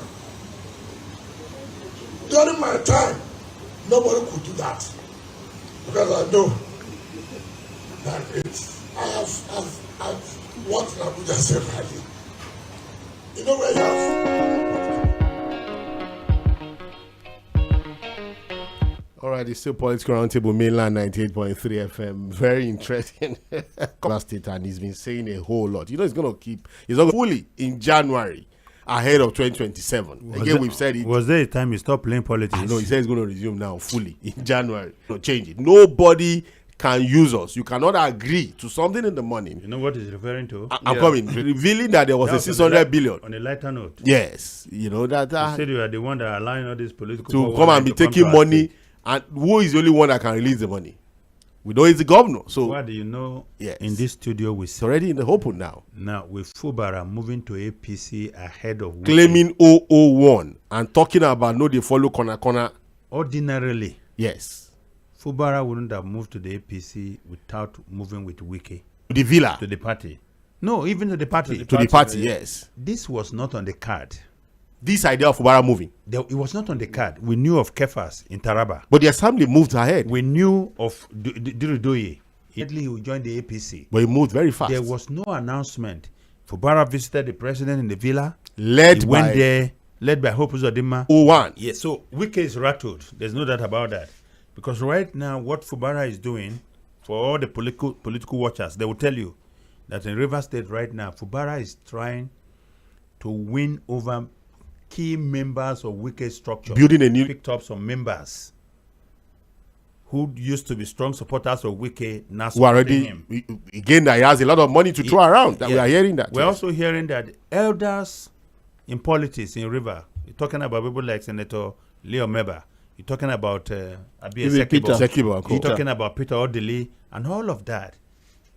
During my time, nobody could do that because I know that I've worked in Abuja separately. You know where you have. All right, it's still Political Roundtable, mainland 98.3 FM. Very interesting. State, and he's been saying a whole lot. You know, he's going to fully in January ahead of 2027. Again, we've said it. Was there a time he stopped playing politics? No, he said he's going to resume now fully in January. No, change it. Nobody can use us. You cannot agree to something in the morning. You know what he's referring to? I'm coming. Revealing that there was a 600 billion. On a lighter note. Yes. You know that. You said you are the one that allowing all these political to come and be taking money. And who is the only one that can release the money? We know it's the governor. So what do you know? Yes. In this studio, it's already in the open now. Now with Fubara moving to APC ahead of Wike. Claiming 001 and talking about no, they follow corner. Ordinarily, yes, Fubara wouldn't have moved to the APC without moving with Wike. To the villa. To the party. No, even to the party. To the party, yes. This was not on the card. This idea of Fubara moving. It was not on the card. We knew of Kefas in Taraba. But the assembly moved ahead. We knew of Nurudeen. He would join the APC. But he moved very fast. There was no announcement. Fubara visited the president in the villa. Led by Hope Uzodinma. 01. Yes, so Wike is rattled. There's no doubt about that. Because right now, what Fubara is doing, for all the political watchers, they will tell you that in Rivers State right now, Fubara is trying to win over key members of Wike's structure. Building a new... Picked up some members who used to be strong supporters of Wike, now who already him. Again, that he has a lot of money to throw around. That we are hearing that. We're also hearing that elders in politics in River, you're talking about people like Senator Leo Meba, you're talking about Sekibo, you're talking about Peter Odili, and all of that.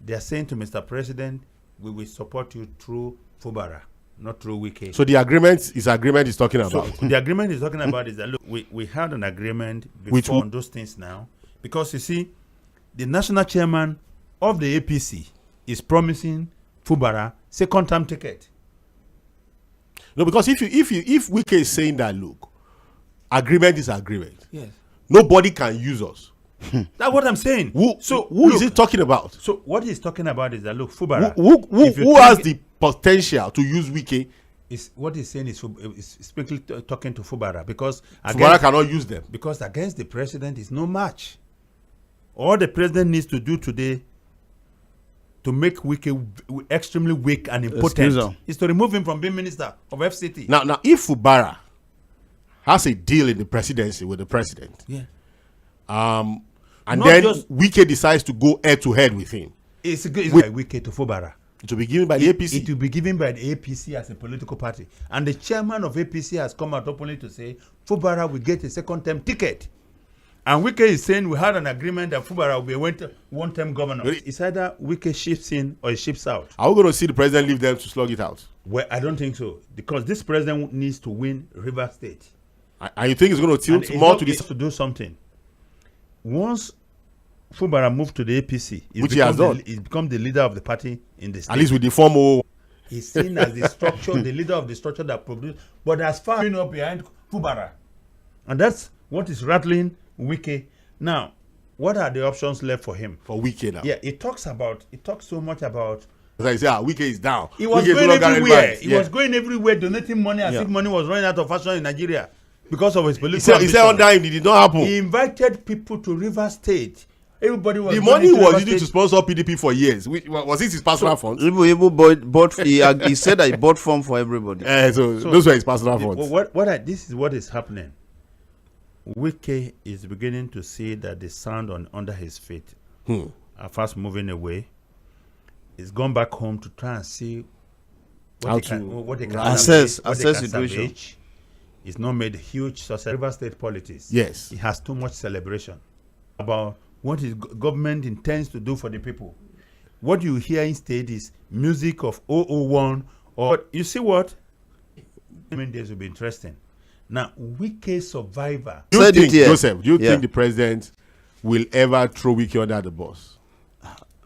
They are saying to Mr. President, we will support you through Fubara, not through Wike. So the agreement is talking about. So the agreement is talking about is that look, we had an agreement before on those things now, because you see, the national chairman of the APC is promising Fubara second-term ticket. No, because if Wike is saying that, look, agreement is agreement. Yes. Nobody can use us. That's what I'm saying. Who is he talking about? So what he's talking about is that, look, Fubara. Who has the potential to use Wike? What he's saying is strictly talking to Fubara, because Fubara cannot use them. Because against the president is no match. All the president needs to do today to make Wike extremely weak and impotent is to remove him from being minister of FCT. Now, if Fubara has a deal in the presidency with the president, and not then Wike decides to go head to head with him, it's by Wike to Fubara. It will be given by the APC. It will be given by the APC as a political party, and the chairman of APC has come out openly to say Fubara will get a second-term ticket. And Wike is saying we had an agreement that Fubara will be a one-term governor. It's either Wike shifts in or he shifts out. Are we going to see the president leave them to slug it out? Well, I don't think so. Because this president needs to win River State. And you think it's going to tilt more to this? To do something. Once Fubara moved to the APC, which he has done, he's become the leader of the party in the state. At least with the formal. He's seen as the structure, the leader of the structure that produced. But as far as up behind Fubara. And that's what is rattling Wike. Now, what are the options left for him? For Wike now. Yeah, it talks so much about. As I say, Wike is down. He was going everywhere. He was going everywhere, donating money as if money was running out of fashion in Nigeria. because of his political He said under him, it did not happen. He invited people to River State. Everybody was The money was used used to sponsor PDP for years. Was it his personal funds? He said that he bought form for everybody. So those were his personal funds. This is what is happening. Wike is beginning to see that the sand under his feet are fast moving away. He's gone back home to try and see what they can assess situation. He's not made huge success. River State politics. Yes. He has too much celebration about what his government intends to do for the people. What you hear instead is music of 001, or you see what? Many days will be interesting. Now, Wike survivor. Do you think, Joseph, do you think the president will ever throw Wike under the bus?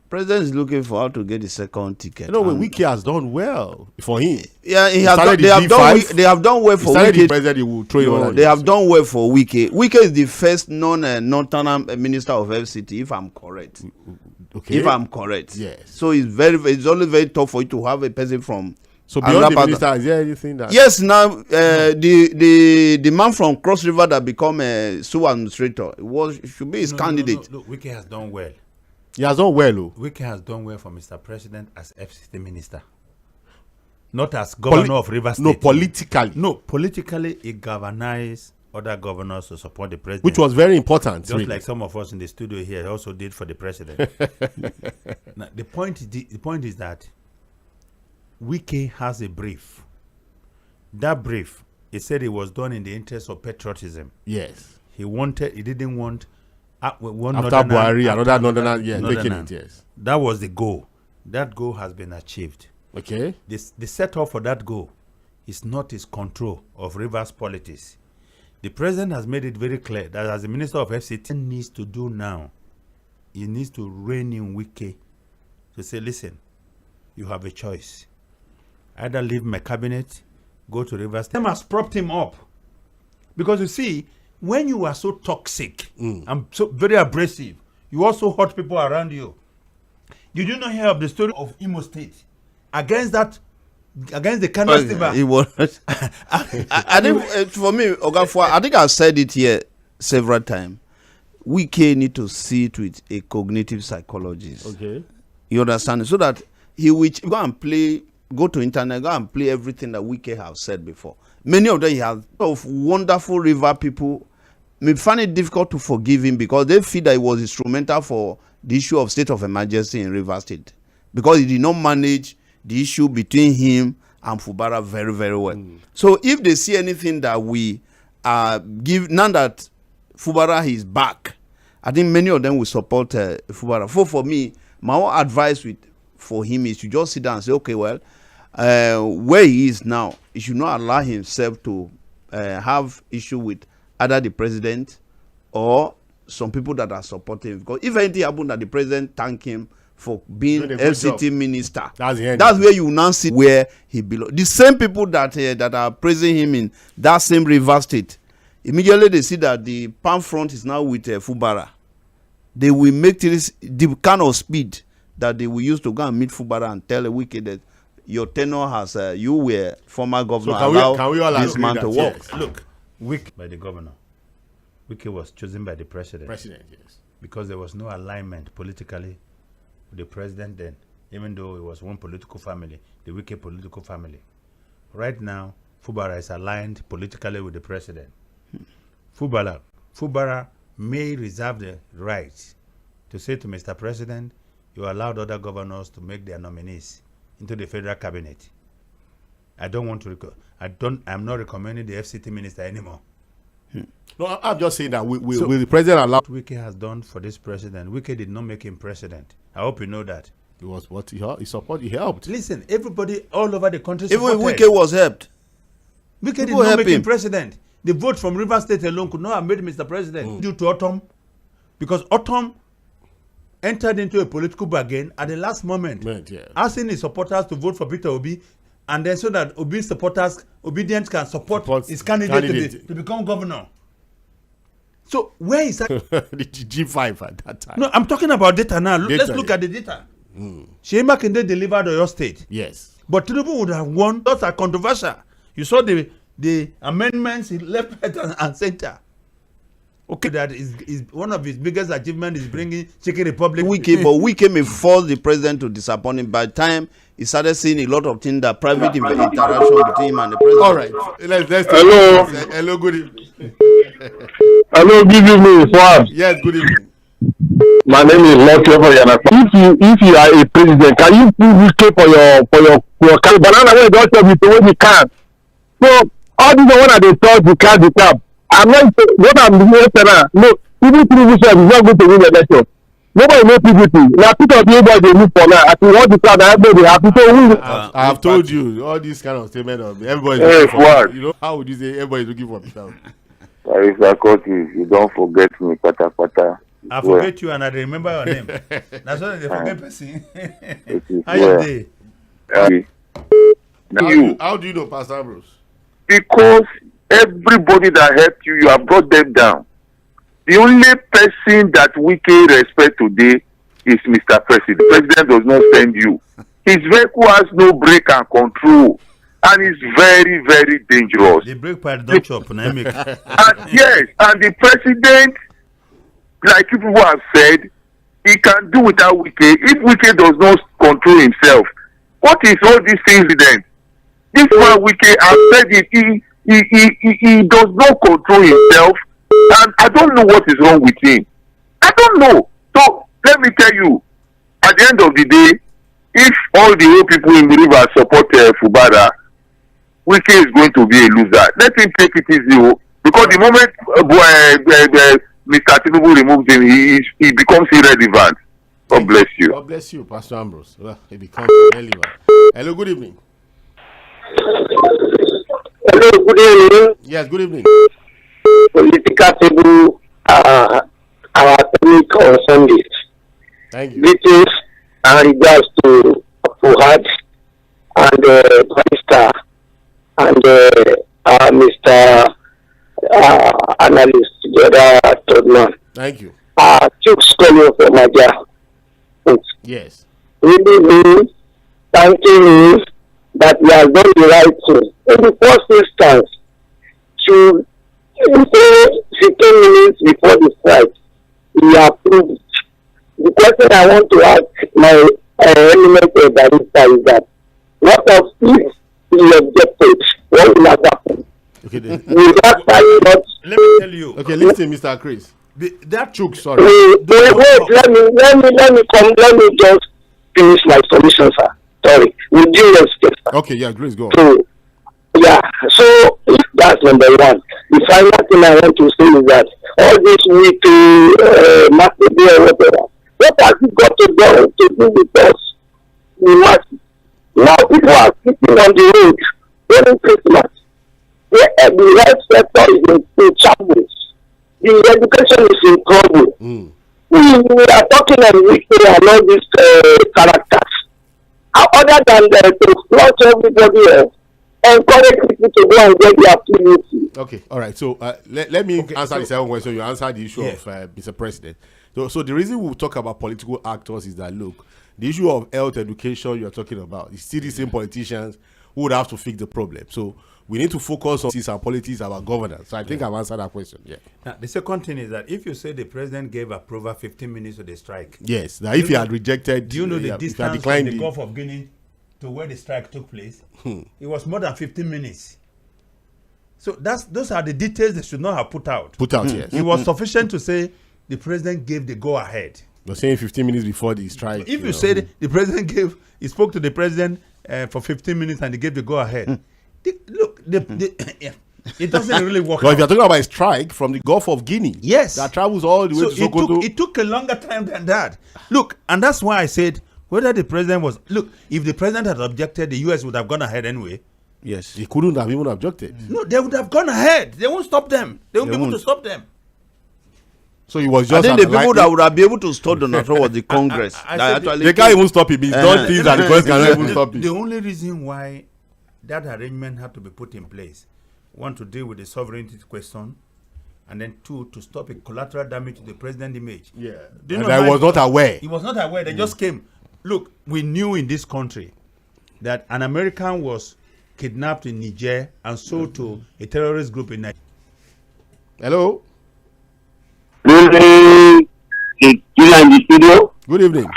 President is looking for how to get the second ticket. You know, Wike has done well for him. Yeah, they have done well for Wike. They have done well for Wike. Wike is the first non-northern minister of FCT, if I'm correct. Okay. If I'm correct. Yes. So it's always very tough for you to have a person from. So beyond the minister, is there anything that? Yes, now the man from Cross River that become a sole administrator should be his candidate. No, Wike has done well. He has done well. Wike has done well for Mr. President as FCT minister, not as governor of River State. No, politically. No, politically, he galvanized other governors to support the president, which was very important. Just like some of us in the studio here also did for the president. Now, the point is that Wike has a brief. That brief, he said it was done in the interest of patriotism. Yes. He didn't want one after Buhari, another northern, making it, yes. That was the goal. That goal has been achieved. Okay. The setup for that goal is not his control of Rivers politics. The president has made it very clear that as the minister of FCT needs to do now, he needs to rein in Wike to say, listen, you have a choice. Either leave my cabinet, go to Rivers. Them has propped him up. Because you see, when you are so toxic and so very abrasive, you also hurt people around you. Did you not hear of the story of Imo State against the Kano State? It was. I think for me, Ogafwa, I think I've said it here several times. Wike need to see it with a cognitive psychologist. Okay. You understand? So that he will go to internet, go and play everything that Wike have said before. Many of them, he has of wonderful river people. May find it difficult to forgive him because they feel that he was instrumental for the issue of state of emergency in River State because he did not manage the issue between him and Fubara very, very well. So if they see anything that we give, now that Fubara is back, I think many of them will support Fubara. For me, my own advice for him is to just sit down and say, okay, well, where he is now, he should not allow himself to have issue with either the president or some people that are supporting him. Because if anything happened that the president thank him for being FCT minister, that's where you now see where he belongs. The same people that are praising him in that same River State, immediately they see that the palm front is now with Fubara. They will make this the kind of speed that they will use to go and meet Fubara and tell a Wike that your tenure has you were former governor. So can we all this man to work? Yes. Look, Wike by the governor. Wike was chosen by the president. Yes. Because there was no alignment politically with the president then, even though it was one political family, the Wike political family. Right now, Fubara is aligned politically with the president. Fubara may reserve the right to say to Mr. President, you allowed other governors to make their nominees into the federal cabinet. I'm not recommending the FCT minister anymore. No, I'm just saying that will the president allow? What Wike has done for this president, Wike did not make him president. I hope you know that. It was what he helped. Listen, everybody all over the country even supported. Wike was helped. Wike did not make him president. The vote from River State alone could not have made Mr. President due to Autumn, because Autumn entered into a political bargain at the last moment, asking his supporters to vote for Peter Obi, and then so that Obi's supporters, obedient, can support his candidate to become governor. So where is that? The G5 at that time. No, I'm talking about data now. Let's look at the data. Sheik Makinde delivered Oyo State. Yes. But Tinubu would have won. Those are controversial. You saw the the amendments in left, right, and center. Okay, that is one of his biggest achievements is bringing Chicken Republic. Wike, but Wike may force the president to disappoint him. By the time he started seeing a lot of things, that private interaction between him and the president. All right. Let's Hello. Hello, good evening. Hello, good evening, Fuhad. Yes, good evening. My name is Lucky for Yanaka. If you are a president, can you please Wike for your banana when you don't tell me the way you can? So all these one that they thought you can't become. I'm not what I'm doing now. No, even Tinubu is not going to win the election. Nobody knows PDP. Now, people of the able to move for now. I think what the crowd everybody happy to win. I have told you all these kind of statements of everybody. Hey, what? You know how would you say everybody is looking for Peter? If Kurtis, you don't forget me, pata. I forget you and I remember your name. That's why they forget person. How you doing? How do you know Pastor Ambrose? Because everybody that helped you, you have brought them down. The only person that Wike respect today is Mr. President. The president does not send you. His vehicle has no brake and control, and it's very, very dangerous. The brake pad don't chop. And yes, and the president, like people have said, he can do without Wike. If Wike does not control himself, what is all these things then? This man Wike has said it. He does not control himself, and I don't know what is wrong with him. I don't know. So let me tell you, at the end of the day, if all the old people in the river support Fubara, Wike is going to be a loser. Let him take it easy, because the moment Mr. Tinubu removes him, he becomes irrelevant. God bless you. God bless you, Pastor Ambrose. Well, he becomes irrelevant. Hello, good evening. Hello, good evening. Yes, good evening. Political table, our topic on Sunday. Thank you. Greetings and regards to Fuhad and Barrister and Mr. Analyst, the other third man. Thank you. Cᴏᴍᴍᴇ from Nigeria. Yes. Really thanking you that we have done the right thing. In the first instance, to say 15 minutes before the strike, we approved it. The question I want to ask my eminent barrister is that what of if we objected, what will have happened? Okay, then. Let me tell you. Okay, listen, Mr. Chris. That Chook, sorry. Wait, let me just finish my submission, sir. Sorry, with due respect. Okay, yeah, Grace, go on. So, yeah, so that's number one. The final thing I want to say is that all this week, Makinde or whatever, what has it got to do with us? The masses. Now people are sitting on the road during Christmas. The health sector is in shambles. The education is in trouble. We are talking and and all these characters. Other than to flush everybody else, encourage people to go and get their PUC. Okay, all right. So let me answer the second question. You answer the issue of Mr. President. So the reason we talk about political actors is that, look, the issue of health education you're talking about is still the same politicians who would have to fix the problem. So we need to focus on our politics, our governance. So I think I've answered that question. Yeah. Now, the second thing is that if you say the president gave approval 15 minutes to the strike. Yes. Now, if he had rejected, do you know the distance from the Gulf of Guinea to where the strike took place? It was more than 15 minutes. So those are the details they should not have put out. Yes. It was sufficient to say the president gave the go ahead. You're saying 15 minutes before the strike. If you said the president he spoke to the president for 15 minutes and he gave the go ahead. It doesn't really work. Well, if you're talking about a strike from the Gulf of Guinea, yes, that travels all the way to Sokoto. It took a longer time than that. Look, and that's why I said whether the president was if the president had objected, the US would have gone ahead anyway. Yes, he couldn't have even objected. No, they would have gone ahead. They won't stop them. They won't be able to stop them. So it was just. I think the people that would have been able to stop Donald Trump was the Congress. They can't even stop him. He's done things that the Congress cannot even stop him. The only reason why that arrangement had to be put in place, one, to deal with the sovereignty question, and then two, to stop a collateral damage to the president image. Yeah, and I was not aware. He was not aware. They just came. Look, we knew in this country that an American was kidnapped in Niger and sold to a terrorist group in Nigeria. Hello. Good evening, in the studio. Good evening.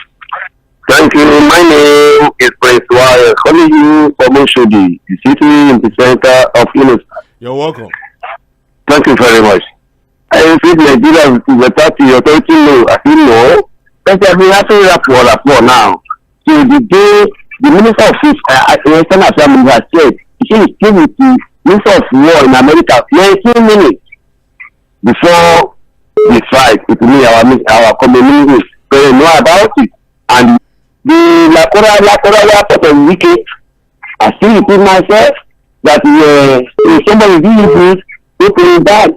Thank you. My name is Prince Wire. Calling you from Oshodi, the city in the center of Innocence. You're welcome. Thank you very much. I think Nigeria is better to your authority know. I feel no. Because I've been asking for now. So the day the Minister of Food, Eastern Assembly has said, she is still with the Minister of War in America 19 minutes before the fight. It means our community don't know about it. And the Lakora part of Wike, I still repeat myself that somebody doing this, looking back.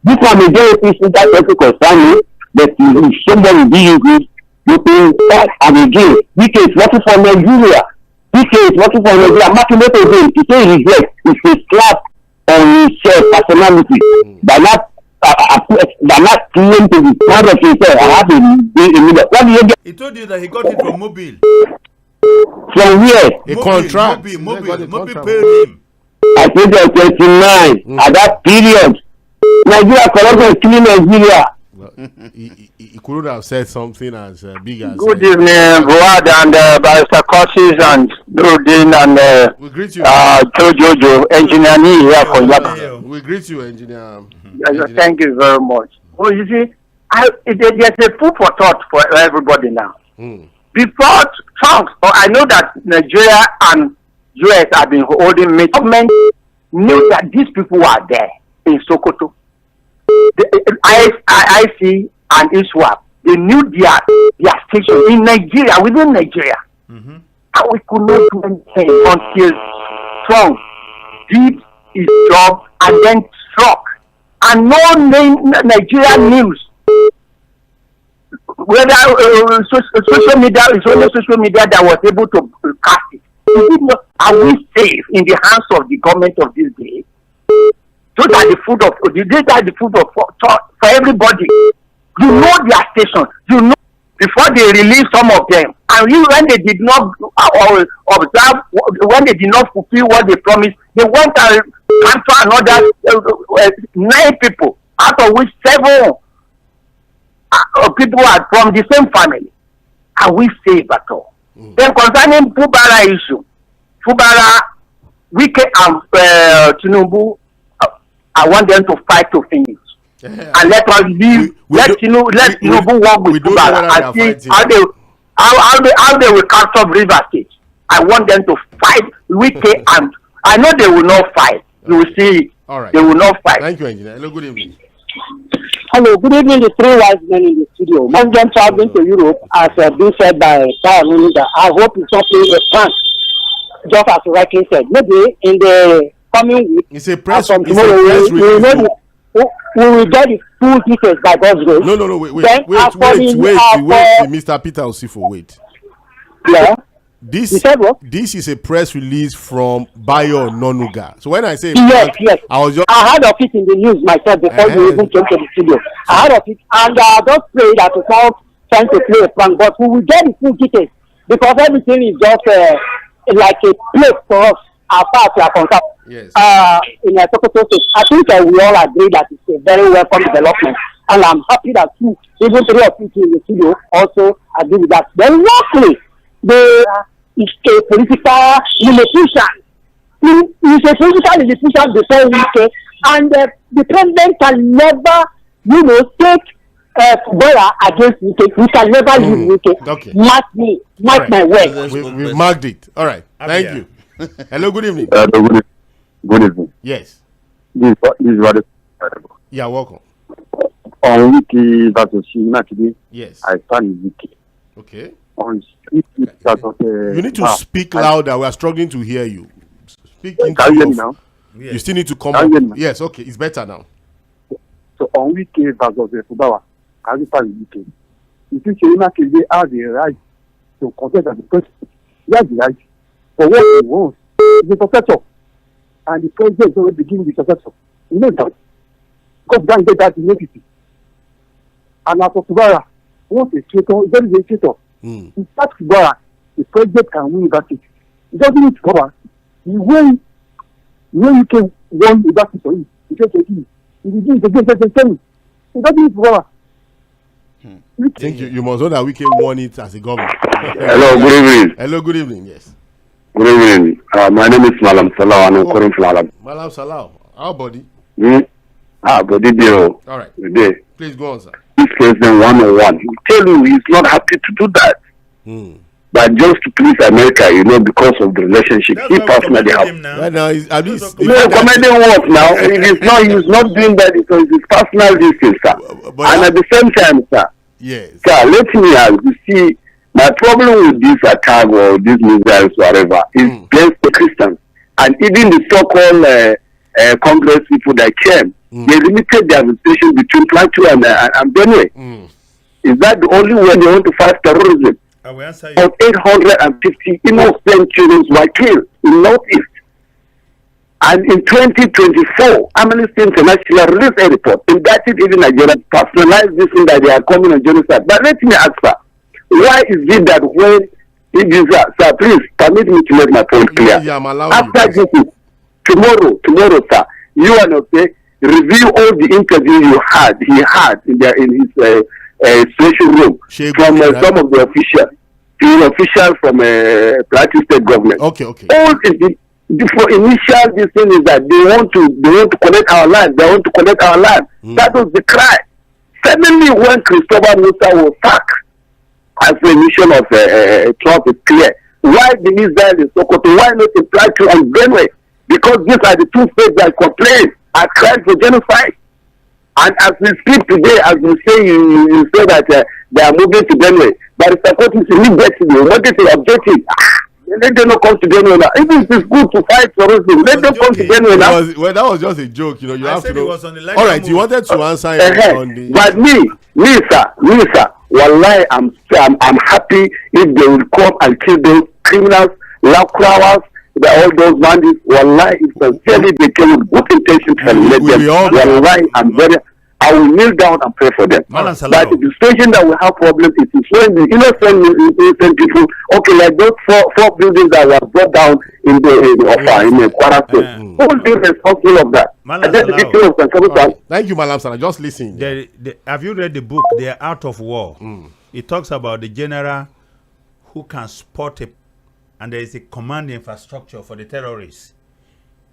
This one majority is that also concerning, but if somebody doing this, looking back, and again, Wike is working for Nigeria. Wike is working for Nigeria. Makinde today, to say regret is a slap on his personality. By not claiming to be proud of himself. I have a what do you get? He told you that he got it from Mobile. From where? A contract. Mobile paid him. I think they 29 at that period. Nigeria corruption killing Nigeria. Well, he couldn't have said something as big as. Good evening, Fuhad and Barrister Kurtis and Nurudeen and we greet you. Jojo, engineer here for Yaba. We greet you, engineer. Thank you very much. Well, you see, there's a food for thought for everybody now. Before Trump, I know that Nigeria and US have been holding meetings. Government knew that these people were there in Sokoto. The IC and ISWAP, they knew their station in Nigeria, within Nigeria. And we could not do anything until Trump did his job and then struck. And no Nigerian news, whether social media, it's only social media that was able to cast it. Are we safe in the hands of the government of this day? Those are the food for everybody. You know their station. You know before they release some of them, and when they did not observe, when they did not fulfill what they promised, they went and transfer another 9 people, out of which 7 people are from the same family. Are we safe at all? Then concerning Fubara issue, Fubara, Wike and Tinubu, I want them to fight to finish. And let us leave. Let Tinubu work with Fubara and see how they will capture River State. I want them to fight Wike and I know they will not fight. You will see. All right. They will not fight. Thank you, engineer. Hello, good evening. Hello, good evening, the 3 wise men in the studio. One of them traveling to Europe, as been said by Barr. I hope it's not playing a prank, just as rightly said. Maybe in the coming week, it's a press from tomorrow, we will get the full details by God's grace. No, wait, Mr. Peter Osifo, wait. Yeah. This is a press release from Bayo Nonuga. So when I say yes, I heard of it in the news myself before you even came to the studio. I heard of it, and I just pray that it's not trying to play a prank, but we will get the full details because everything is just like a place for us as far as we are concerned. Yes. In a Sokoto state, I think we all agree that it's a very welcome development, and I'm happy that even 3 of you in the studio also agree with that. Then lastly, it's a political limitation. It's a political limitation before Wike, and the president can never, take Fubara against Wike. We can never use Wike. Okay. Mark my word. We've marked it. All right. Thank you. Hello, good evening. Good evening. Yes. This is what is Yeah, welcome. On Wike versus Makinde. Yes. I stand with Wike. Okay. On you need to speak louder. We are struggling to hear you. Speak into can you hear me now? Yes. You still need to come up. Yes, okay, it's better now. So on Wike versus Fubara, I stand with Wike. You see, Makinde has the right to contest as the president. He has the right for what he wants. He's a successor, and the president is already beginning the successor. You know that because that is that in APC. And as for Fubara, once a traitor, there is a traitor. In fact, Fubara, the president can win that seat. He doesn't need to cover. The way When you can won the battle for him, he said to him, he will do it again, he doesn't need power. I think you must know that Wike won it as a governor. Hello, good evening. Hello, good evening, yes. Good evening. My name is Malam Salah, and I'm calling from Alam. Malam Salah, our body. Body deal. All right. Today. Please go on, sir. This president 101. He tell you he's not happy to do that. But just to please America, because of the relationship he personally has. Right now, at least commending what now? He's not doing that because it's personal distance, sir. And at the same time, sir. Yes. Sir, let me ask you, see, my problem with this attack or these missiles, whatever, is against the Christians. And even the so-called Congress people that came, they limited their visitation between Plateau and Benue. Is that the only way they want to fight terrorism? About 850 innocent children were killed in Northeast. And in 2024, Amnesty International released a report indicted even Nigeria personalized this in that they are coming on genocide. But let me ask, sir, why is it that when it is, sir, please permit me to make my point clear. After this, tomorrow, sir, you and okay, review all the interviews he had in his special room from some of the officials from Plateau State government. Okay. All for initial this thing is that they want to collect our land. They want to collect our land. That was the cry. Suddenly, when Christopher Musa was sacked as the mission of Trump is clear, why the Israel in Sokoto? Why not in Plateau and Benue? Because these are the two states that complain are crying for genocide. And as we speak today, as you say, you say that they are moving to Benue, but the Kurtis immediately wanted to object it. Let them not come to Benue now. Even if it's good to fight terrorism, let them come to Benue now. Well, that was just a joke, you have to know. All right, you wanted to answer on the. But me, sir, wallahi, I'm happy if they will come and kill those criminals, lakrawers, all those bandits. Wallahi, if sincerely they came with good intention to eliminate them, wallahi, I will kneel down and pray for them. But the situation that we have problems is when the innocent people, okay, like those four buildings that were brought down in the Kwara State. Who will be responsible of that? Thank you, Malam Sana. Just listen. Have you read the book, They Are Out of War? It talks about the general who can spot and there is a command infrastructure for the terrorists.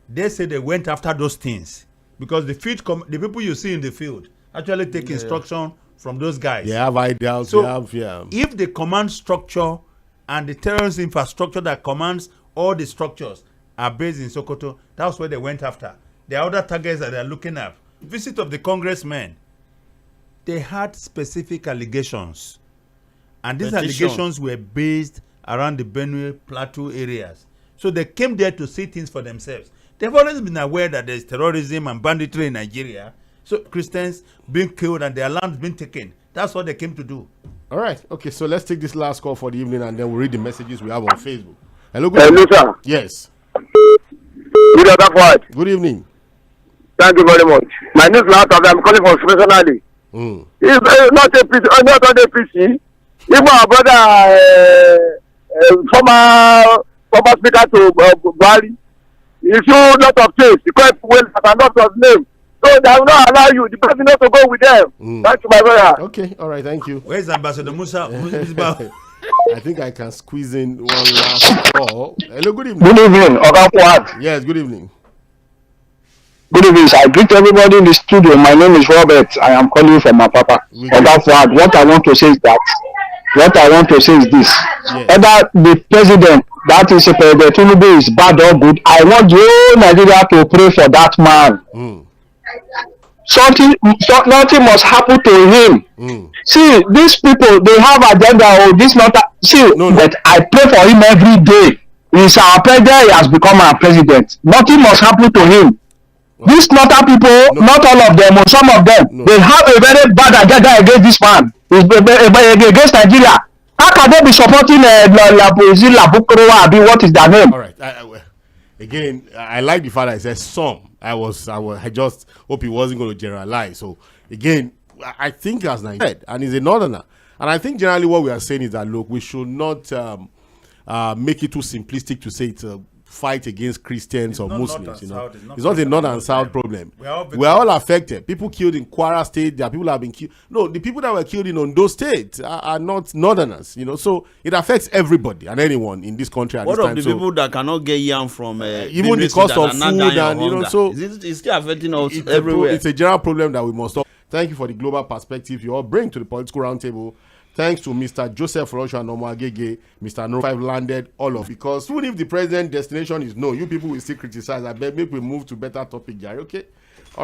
They say they went after those things. Because the people you see in the field actually take instruction from those guys. They have ideals. So if the command structure and the terrorist infrastructure that commands all the structures are based in Sokoto, that's where they went after. The other targets that they're looking at. Visit of the congressmen. They had specific allegations. And these allegations were based around the Benue Plateau areas. So they came there to see things for themselves. They've always been aware that there's terrorism and banditry in Nigeria. So Christians being killed and their land being taken. That's what they came to do. All right. Okay, so let's take this last call for the evening and then we'll read the messages we have on Facebook. Hello, good evening. Sir. Yes. Good afternoon. Good evening. Thank you very much. My name is Lata. I'm calling from Professionally. It's not a PC. Not on the PC. Even our brother, former speaker to Bali. You show lot of things because well that are not of name. So they will not allow you, the president not to go with them. Thank you, my brother. Okay, all right, thank you. Where's Ambassador Musa? I think I can squeeze in one last call. Hello, good evening. Good evening, Oga Fuhad. Yes, good evening. Good evening, sir. I greet everybody in the studio. My name is Robert. I am calling from my papa. Oga Fuhad, what I want to say is this. Yes. Whether the president, that is President Tinubu, is bad or good, I want the whole Nigeria to pray for that man. Nothing must happen to him. See, these people, they have agenda or this not. But I pray for him every day. He's our president. He has become our president. Nothing must happen to him. These Northern people, not all of them, or some of them, they have a very bad agenda against this man, against Nigeria. How can they be supporting what is their name? All right. Again, I like the fact that I said some. I just hope he wasn't going to generalize. So again, I think as I said, and he's a northerner, and I think generally what we are saying is that look, we should not make it too simplistic to say it's fight against Christians or Muslims. It's not a north north and south problem. We are all affected. People killed in Kwara State. There are people that have been killed. No, the people that were killed in Ondo State are not northerners. So it affects everybody and anyone in this country at what this of time. the people that cannot get yam from even the cost of food and so it's still affecting us everywhere. It's a general problem that we must solve. Thank you for the global perspective you all bring to the political roundtable. Thanks to Mr. Joseph Folorunsho and Agege, Mr. Nurudeen landed all of, because even if the president's destination is no, you people will still criticize. I bet maybe we move to better topic, Gary. Okay.